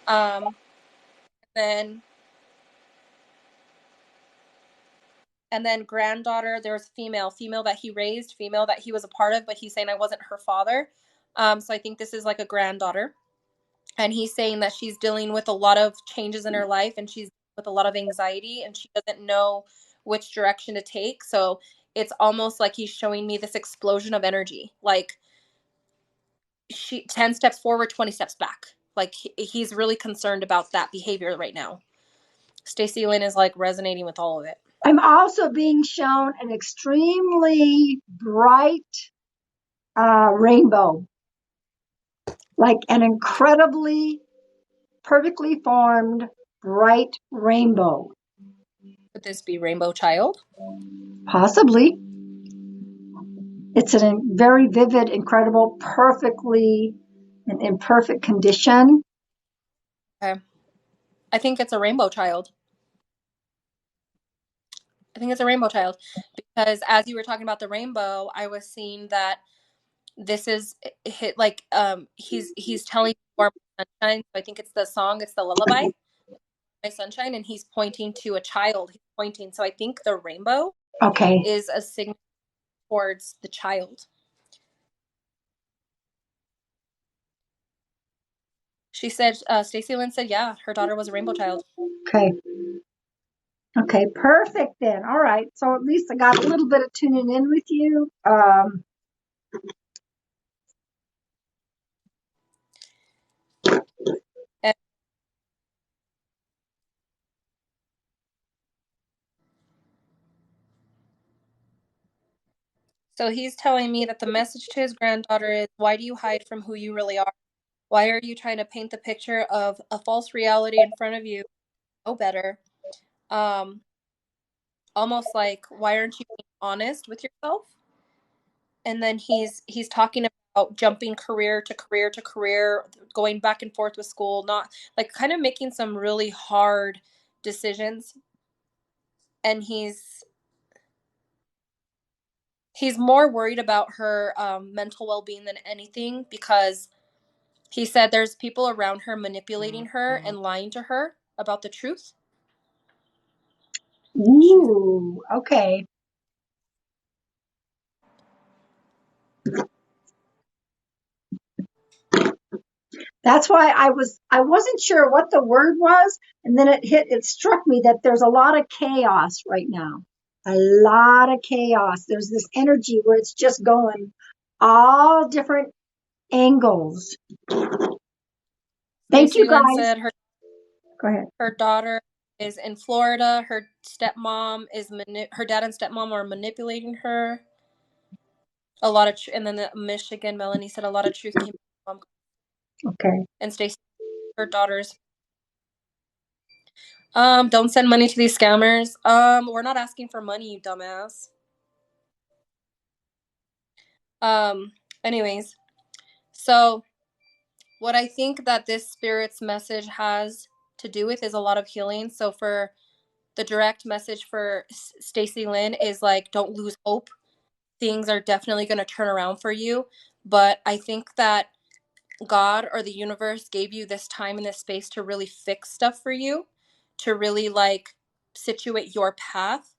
Um, then and then granddaughter, there's female that he raised, female that he was a part of, but he's saying I wasn't her father. So I think this is like a granddaughter. And he's saying that she's dealing with a lot of changes in her life, and she's with a lot of anxiety, and she doesn't know which direction to take. So it's almost like he's showing me this explosion of energy, like she 10 steps forward, 20 steps back. Like he's really concerned about that behavior right now. Stacy Lynn is like resonating with all of it. I'm also being shown an extremely bright rainbow, like an incredibly perfectly formed bright rainbow. Could this be Rainbow Child? Possibly. It's a very vivid, incredible, perfectly in perfect condition. Okay. I think it's a Rainbow Child. I think it's a Rainbow Child because as you were talking about the rainbow, I was seeing that this is hit like he's telling you are my sunshine. So I think it's the song, it's the lullaby, my sunshine, and he's pointing to a child. He's pointing. So I think the rainbow Okay. is a signal towards the child. She said, Stacy Lynn said, yeah, her daughter was a rainbow child. Okay. Okay, perfect then. All right. So at least I got a little bit of tuning in with you. And so he's telling me that the message to his granddaughter is, why do you hide from who you really are? Why are you trying to paint the picture of a false reality in front of you? Know better. Um, Almost like, why aren't you being honest with yourself? And then he's talking about jumping career to career to career, going back and forth with school, not like kind of making some really hard decisions. And He's more worried about her mental well-being than anything, because he said there's people around her manipulating her and lying to her about the truth. She's Ooh, okay. That's why I wasn't sure what the word was, and then it struck me that there's a lot of chaos right now. A lot of chaos. There's this energy where it's just going all different angles. Thank you Stacy Lynn guys. said her Go ahead. her daughter is in Florida. Her stepmom is her dad and stepmom are manipulating her. A lot of and then the Michigan, Melanie said a lot of truth came from mom. Okay. And Stacy, her daughters. Don't send money to these scammers. We're not asking for money, you dumbass. Um, anyways, so what I think that this spirit's message has to do with is a lot of healing. So for the direct message for Stacy Lynn is like, don't lose hope. Things are definitely going to turn around for you. But I think that God or the universe gave you this time and this space to really fix stuff for you, to really like situate your path.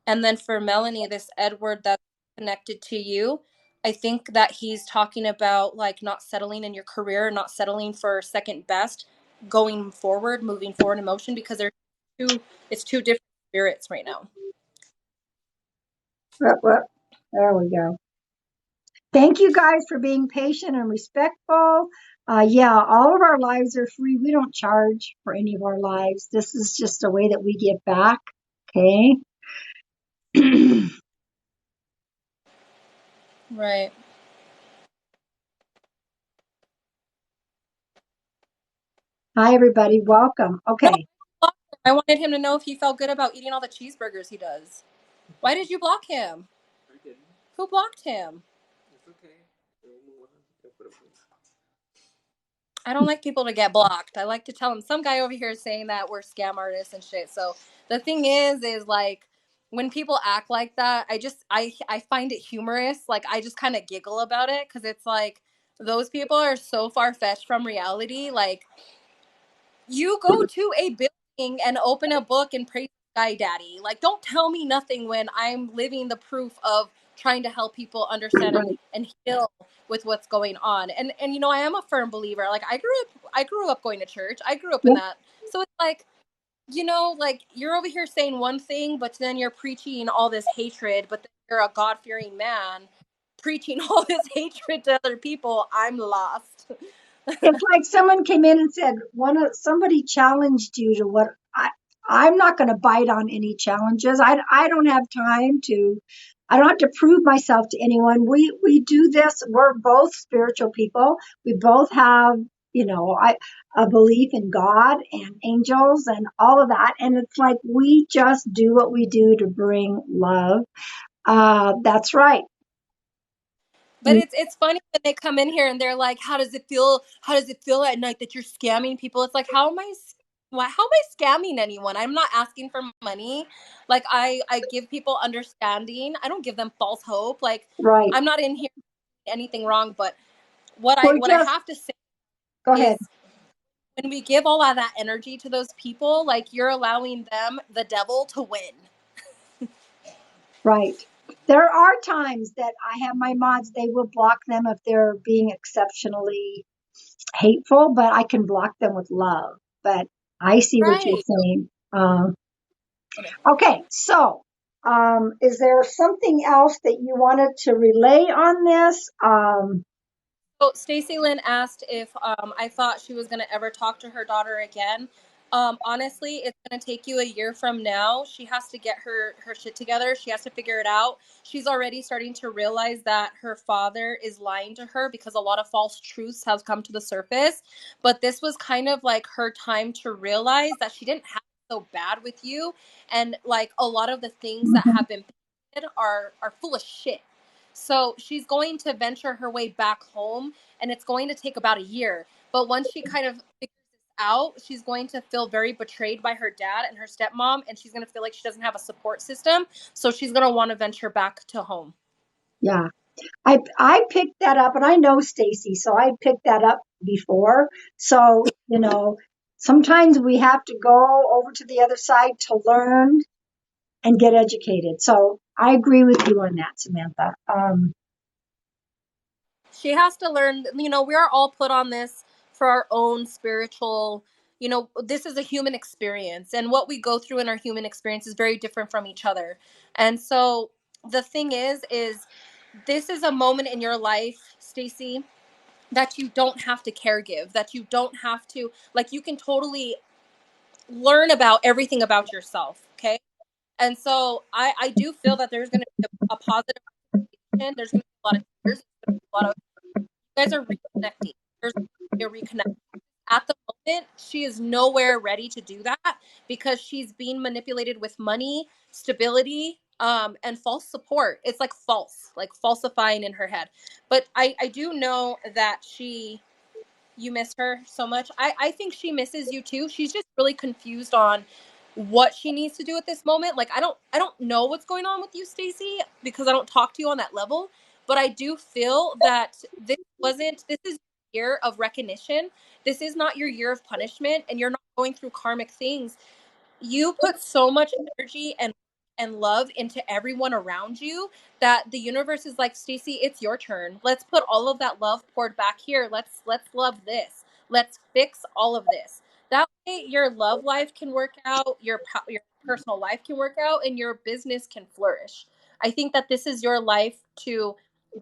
And then for Melanie, this Edward that's connected to you, I think that he's talking about like not settling in your career, not settling for second best, going forward, moving forward in motion, because it's two different spirits right now. There we go. Thank you guys for being patient and respectful. Yeah, all of our lives are free. We don't charge for any of our lives. This is just a way that we give back. Okay. Right. Hi, everybody. Welcome. No, Okay. I wanted him to know if he felt good about eating all the cheeseburgers he does. Why did you block him? I didn't. Who blocked him? It's okay. I don't like people to get blocked. I like to tell them. Some guy over here is saying that we're scam artists and shit. So the thing is like when people act like that, I find it humorous. Like I just kind of giggle about it because it's like those people are so far fetched from reality. Like you go to a building and open a book and pray to Sky Daddy. Like, don't tell me nothing when I'm living the proof of trying to help people understand Right. and heal with what's going on. And you know, I am a firm believer. Like I grew up going to church. I grew up in Yep. that. So it's like, you know, like you're over here saying one thing, but then you're preaching all this hatred, but then you're a God-fearing man preaching all this hatred to other people. I'm lost. It's like someone came in and said, somebody challenged you to what I'm not going to bite on any challenges. I don't have time to, I don't have to prove myself to anyone. We do this. We're both spiritual people. We both have, a belief in God and angels and all of that. And it's like, we just do what we do to bring love. That's right. But it's funny when they come in here and they're like, "How does it feel? How does it feel at night that you're scamming people?" It's like, how am I scamming anyone? I'm not asking for money. Like I give people understanding. I don't give them false hope. Like Right. I'm not in here anything wrong. But We're what I just, have to say go ahead. is when we give all of that energy to those people, like you're allowing them, the devil, to win. Right. There are times that I have my mods, they will block them if they're being exceptionally hateful, but I can block them with love. But I see what you're Right. saying. Okay, so is there something else that you wanted to relay on this? So Stacy Lynn asked if I thought she was going to ever talk to her daughter again. Honestly, it's going to take you a year from now. She has to get her shit together. She has to figure it out. She's already starting to realize that her father is lying to her because a lot of false truths have come to the surface. But this was kind of like her time to realize that she didn't have it so bad with you, and like a lot of the things that have been painted are full of shit. So she's going to venture her way back home, and it's going to take about a year. But once she kind of figures this out, she's going to feel very betrayed by her dad and her stepmom, and she's going to feel like she doesn't have a support system. So she's going to want to venture back to home. Yeah. I picked that up, and I know Stacy, so I picked that up before. So, sometimes we have to go over to the other side to learn and get educated. So I agree with you on that, Samantha. She has to learn, we are all put on this for our own spiritual, this is a human experience, and what we go through in our human experience is very different from each other. And so the thing is this is a moment in your life, Stacy, that you don't have to caregive, that you don't have to, like, you can totally learn about everything about yourself. Okay. And so I do feel that there's going to be a positive reaction. There's going to be a lot of tears. There's going to be a lot of, you guys are reconnecting. There's going to be a reconnect. At the moment, she is nowhere ready to do that because she's being manipulated with money, stability, and false support. It's like false, like falsifying in her head. But I do know that you miss her so much. I think she misses you too. She's just really confused on what she needs to do at this moment. Like I don't know what's going on with you, Stacy, because I don't talk to you on that level. But I do feel that this is your year of recognition. This is not your year of punishment, and you're not going through karmic things. You put so much energy and love into everyone around you that the universe is like, Stacy, it's your turn. Let's put all of that love poured back here. Let's love this. Let's fix all of this. That way your love life can work out, your personal life can work out, and your business can flourish. I think that this is your life to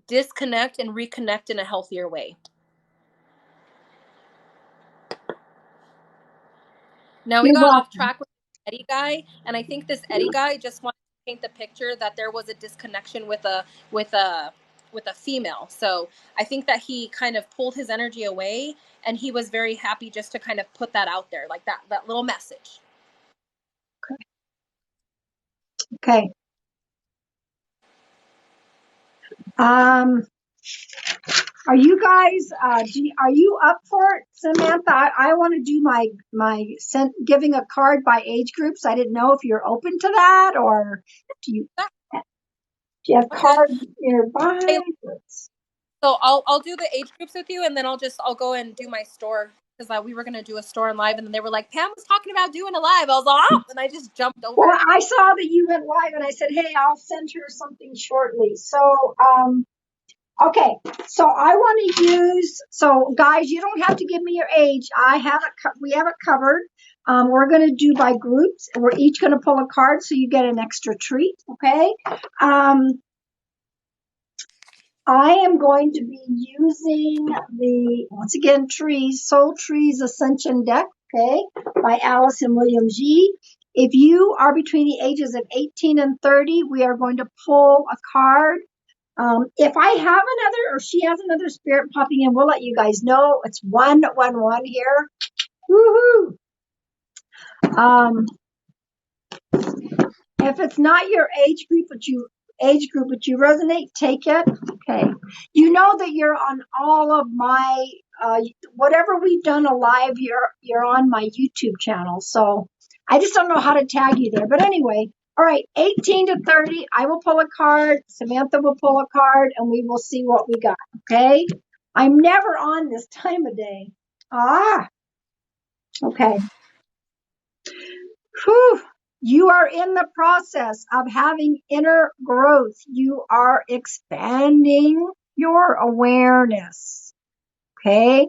disconnect and reconnect in a healthier way. Now we You're got off welcome. track with the Eddie guy, and I think this Eddie guy just wanted to paint the picture that there was a disconnection with a with a female. So I think that he kind of pulled his energy away, and he was very happy just to kind of put that out there, like that little message. Okay. Um, are you guys? Are you up for it, Samantha? I want to do giving a card by age groups. I didn't know if you're open to that, or do you do you have Sounds good. cards nearby? Hey, so I'll do the age groups with you, and then I'll go and do my store because we were gonna do a store in live, and then they were like, Pam was talking about doing a live. I was like, oh, and I just jumped Well, over. I saw that you went live, and I said, "Hey, I'll send her something shortly." So, okay. So I want to use. So, guys, you don't have to give me your age. I have it. We have it covered. We're going to do by groups, and we're each going to pull a card, so you get an extra treat. Okay. I am going to be using once again, Soul Trees Ascension deck, okay, by Allison Williams Yee. If you are between the ages of 18 and 30, we are going to pull a card. If I have another, or she has another spirit popping in, we'll let you guys know. It's 111 here. Woohoo! Um, If it's not your age group but you resonate, take it. Okay. You know that you're on all of my whatever we've done alive, you're on my YouTube channel. So I just don't know how to tag you there. But anyway, all right, 18 to 30, I will pull a card, Samantha will pull a card, and we will see what we got. Okay. I'm never on this time of day. Okay. Whew. You are in the process of having inner growth. You are expanding your awareness. Okay.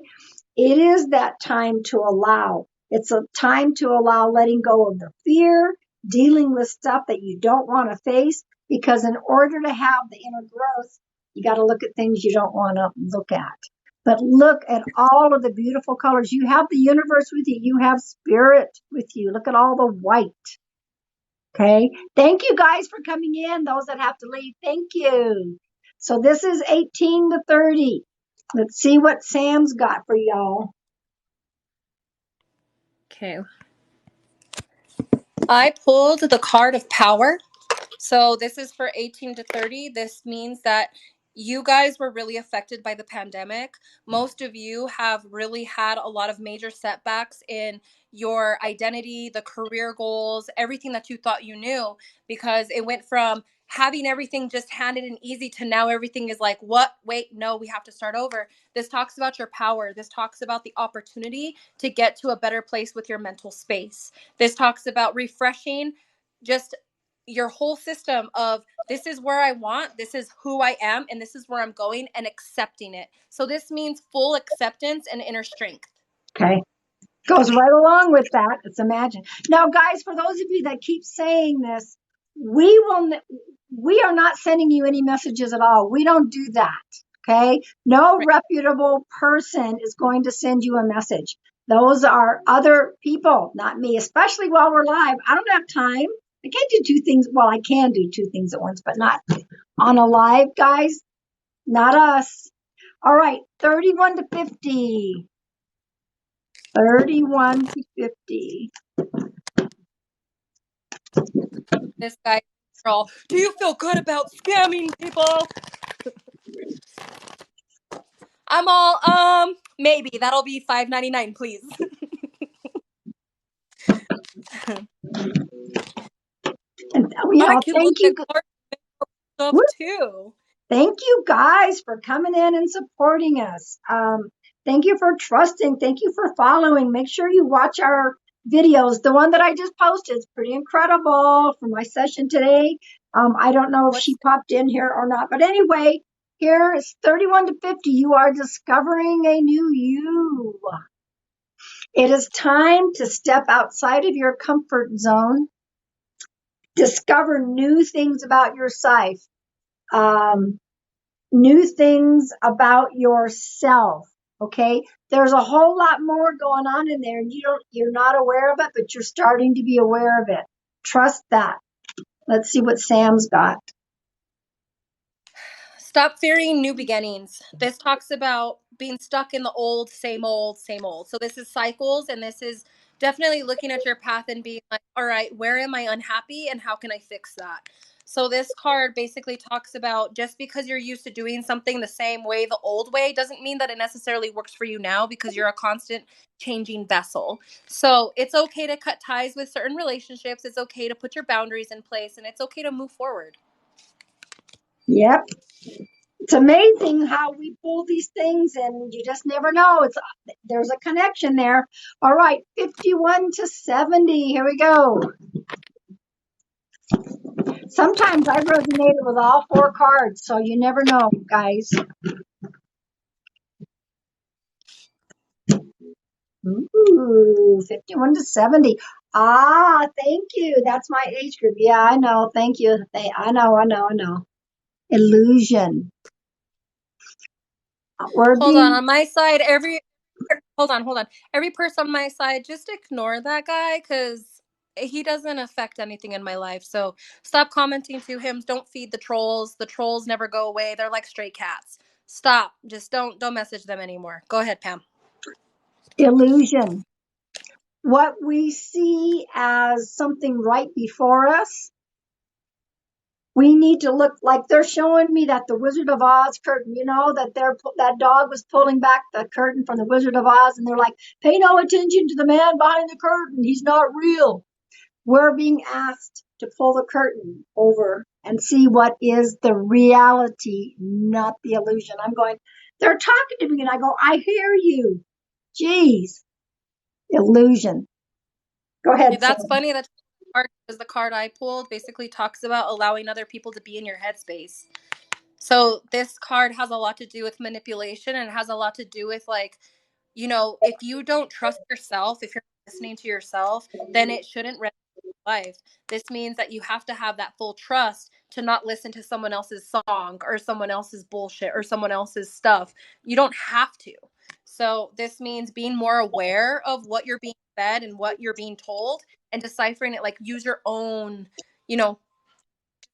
It is that time to allow. It's a time to allow letting go of the fear, dealing with stuff that you don't want to face, because in order to have the inner growth, you got to look at things you don't want to look at. But look at all of the beautiful colors. You have the universe with you. You have spirit with you. Look at all the white. Okay. Thank you guys for coming in. Those that have to leave, thank you. So this is 18 to 30. Let's see what Sam's got for y'all. Okay. I pulled the card of power. So this is for 18 to 30. This means that you guys were really affected by the pandemic. Most of you have really had a lot of major setbacks in your identity, the career goals, everything that you thought you knew, because it went from having everything just handed and easy to now everything is like, what? Wait, no, we have to start over. This talks about your power. This talks about the opportunity to get to a better place with your mental space. This talks about refreshing just your whole system of this is where I want, this is who I am, and this is where I'm going, and accepting it. So this means full acceptance and inner strength. Okay. Goes right along with that. It's imagine. Now, guys, for those of you that keep saying this, we are not sending you any messages at all. We don't do that. Okay. No Right. reputable person is going to send you a message. Those are other people, not me, especially while we're live. I don't have time. I can't do two things. Well, I can do two things at once, but not on a live, guys. Not us. All right. 31 to 50. 31 to 50. This guy, girl, do you feel good about scamming people? I'm all, maybe. That'll be $5.99, please. And I can look thank you. at stuff too. Thank you guys for coming in and supporting us. Thank you for trusting. Thank you for following. Make sure you watch our videos. The one that I just posted is pretty incredible for my session today. I don't know if she popped in here or not, but anyway, here is 31 to 50. You are discovering a new you. It is time to step outside of your comfort zone. Discover new things about yourself. New things about yourself. Okay. There's a whole lot more going on in there and you're not aware of it, but you're starting to be aware of it. Trust that. Let's see what Sam's got. Stop fearing new beginnings. This talks about being stuck in the old, same old, same old. So this is cycles, and this is definitely looking at your path and being like, all right, where am I unhappy and how can I fix that? So this card basically talks about just because you're used to doing something the same way, the old way, doesn't mean that it necessarily works for you now because you're a constant changing vessel. So it's okay to cut ties with certain relationships. It's okay to put your boundaries in place, and it's okay to move forward. Yep. It's amazing how we pull these things and you just never know. There's a connection there. All right. 51 to 70. Here we go. Sometimes I resonated with all four cards, so you never know, guys. Ooh, 51 to 70. Ah, thank you. That's my age group. Yeah, I know. Thank you. I know. Illusion. Hold on my side, hold on. Every person on my side, just ignore that guy because he doesn't affect anything in my life. So stop commenting to him. Don't feed the trolls. The trolls never go away. They're like stray cats. Stop. Just don't message them anymore. Go ahead, Pam. Illusion. What we see as something right before us, we need to look like they're showing me that the Wizard of Oz curtain, that dog was pulling back the curtain from the Wizard of Oz, and they're like, pay no attention to the man behind the curtain. He's not real. We're being asked to pull the curtain over and see what is the reality, not the illusion. They're talking to me, and I go, I hear you. Jeez. Illusion. Go ahead. That's funny that card, because the card I pulled basically talks about allowing other people to be in your headspace. So this card has a lot to do with manipulation, and it has a lot to do with if you don't trust yourself, if you're listening to yourself, then it shouldn't resonate in your life. This means that you have to have that full trust to not listen to someone else's song or someone else's bullshit or someone else's stuff. You don't have to. So this means being more aware of what you're being fed and what you're being told and deciphering it, like use your own,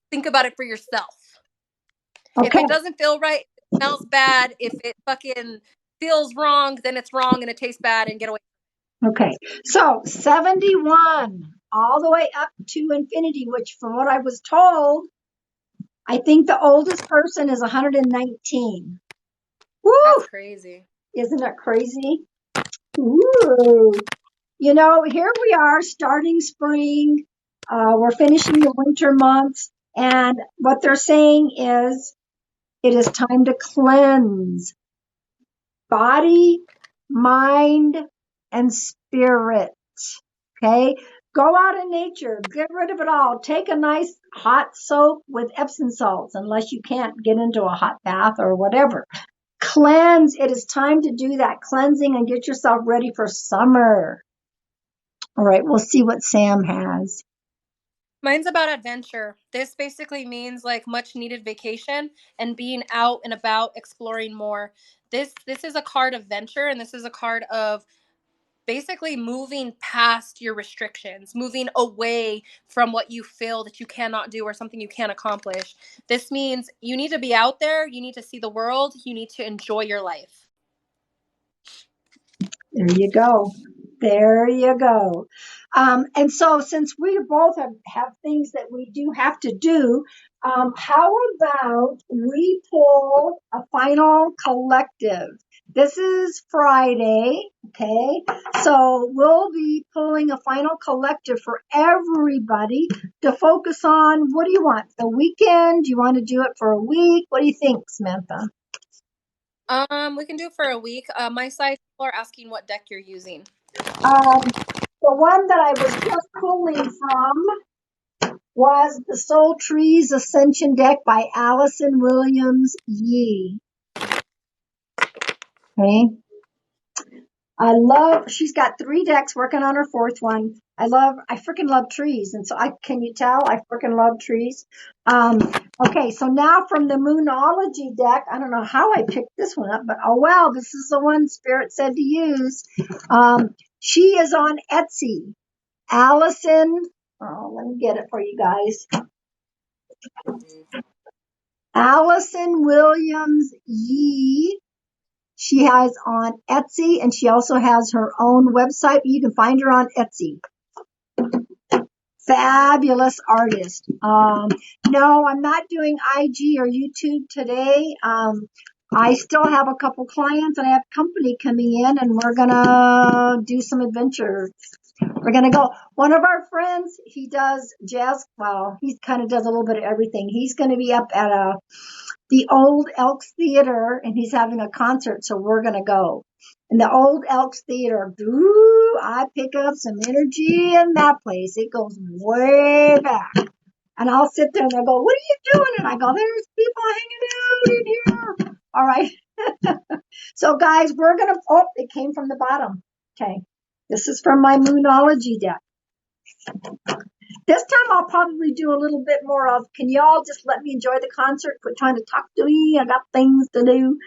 think about it for yourself. Okay. If it doesn't feel right, it smells bad. If it fucking feels wrong, then it's wrong and it tastes bad, and get away. Okay. So 71 all the way up to infinity, which from what I was told, I think the oldest person is 119. Woo! That's crazy. Isn't it crazy? Ooh. Here we are starting spring. We're finishing the winter months. And what they're saying is it is time to cleanse body, mind, and spirit. Okay. Go out in nature, get rid of it all. Take a nice hot soak with Epsom salts, unless you can't get into a hot bath or whatever. Cleanse. It is time to do that cleansing and get yourself ready for summer. All right. We'll see what Sam has. Mine's about adventure. This basically means like much needed vacation and being out and about exploring more. This is a card of venture, and this is a card of basically moving past your restrictions, moving away from what you feel that you cannot do or something you can't accomplish. This means you need to be out there, you need to see the world, you need to enjoy your life. There you go. There you go. And so, since we both have things that we do have to do, how about we pull a final collective? This is Friday, okay? So, we'll be pulling a final collective for everybody to focus on. What do you want? The weekend? Do you want to do it for a week? What do you think, Samantha? We can do it for a week. My side people are asking what deck you're using. Um, the one that I was just pulling from was the Soul Trees Ascension deck by Allison Williams Yee. Okay. She's got 3 decks working on her 4th one. I freaking love trees. And so can you tell? I freaking love trees. Okay. So now from the Moonology deck, I don't know how I picked this one up, but oh well, this is the one Spirit said to use. She is on Etsy. Allison, let me get it for you guys. Allison Williams Yee. She has on Etsy, and she also has her own website. You can find her on Etsy. Fabulous artist. No, I'm not doing IG or YouTube today. I still have a couple clients, and I have company coming in, and we're gonna do some adventure. We're going to go. One of our friends, he does jazz. Well, he kind of does a little bit of everything. He's going to be up at the Old Elks Theater, and he's having a concert, so we're going to go. And the Old Elks Theater, ooh, I pick up some energy in that place. It goes way back. And I'll sit there and they'll go, what are you doing? And I go, there's people hanging out in here. All right. So, guys, we're going to, it came from the bottom. Okay. This is from my Moonology deck. This time I'll probably do a little bit more of, can y'all just let me enjoy the concert? Quit trying to talk to me. I got things to do.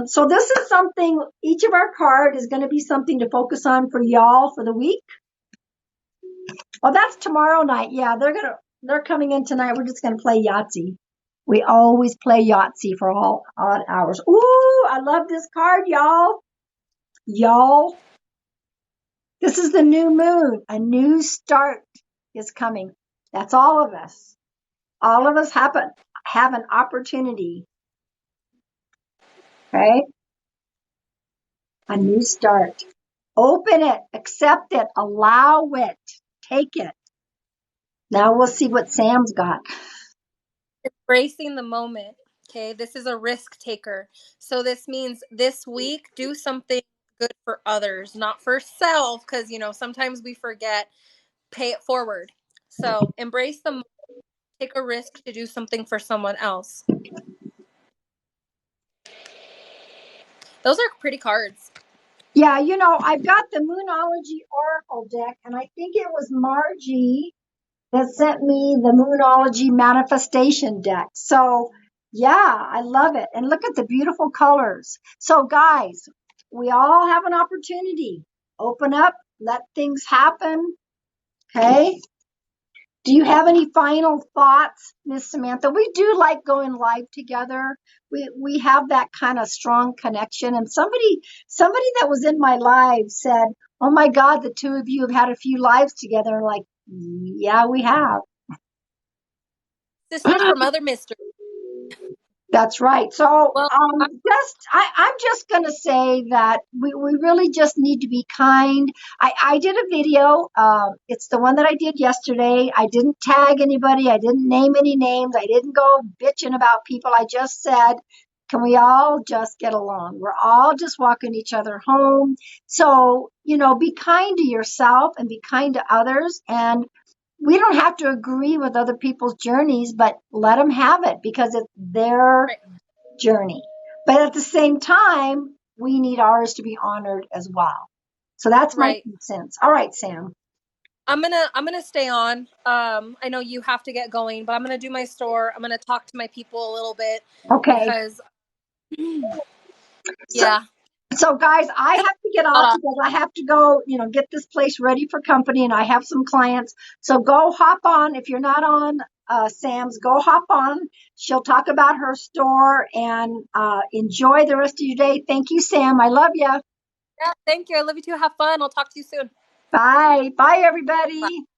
So this is something, each of our card is going to be something to focus on for y'all for the week. Well, that's tomorrow night. Yeah, they're coming in tonight. We're just going to play Yahtzee. We always play Yahtzee for all odd hours. Ooh, I love this card, y'all. Y'all. This is the new moon. A new start is coming. That's all of us. All of us have an opportunity. Okay? A new start. Open it, accept it, allow it, take it. Now we'll see what Sam's got. Embracing the moment. Okay, this is a risk taker. So this means this week do something good for others, not for self, because sometimes we forget. Pay it forward. So embrace the moment, take a risk to do something for someone else. Those are pretty cards. Yeah, I've got the Moonology Oracle deck, and I think it was Margie that sent me the Moonology Manifestation deck. So, yeah, I love it. And look at the beautiful colors. So, guys, we all have an opportunity. Open up, let things happen. Okay. Do you have any final thoughts, Miss Samantha? We do like going live together. We have that kind of strong connection. And somebody that was in my live said, "Oh my God, the two of you have had a few lives together." Like, yeah, we have. Sisters from other misters. That's right. So, Well, I'm just going to say that we really just need to be kind. I did a video. It's the one that I did yesterday. I didn't tag anybody. I didn't name any names. I didn't go bitching about people. I just said, can we all just get along? We're all just walking each other home. So, be kind to yourself and be kind to others. And we don't have to agree with other people's journeys, but let them have it because it's their right, journey. But at the same time, we need ours to be honored as well. So that's my right. 2 cents. All right, Sam. I'm gonna stay on. I know you have to get going, but I'm gonna do my store. I'm gonna talk to my people a little bit Okay. because So, yeah. so guys, I have to get off because I have to go, get this place ready for company and I have some clients. So go hop on. If you're not on Sam's, go hop on. She'll talk about her store and enjoy the rest of your day. Thank you, Sam. I love you. Yeah, thank you. I love you too. Have fun. I'll talk to you soon. Bye. Bye, everybody. Bye.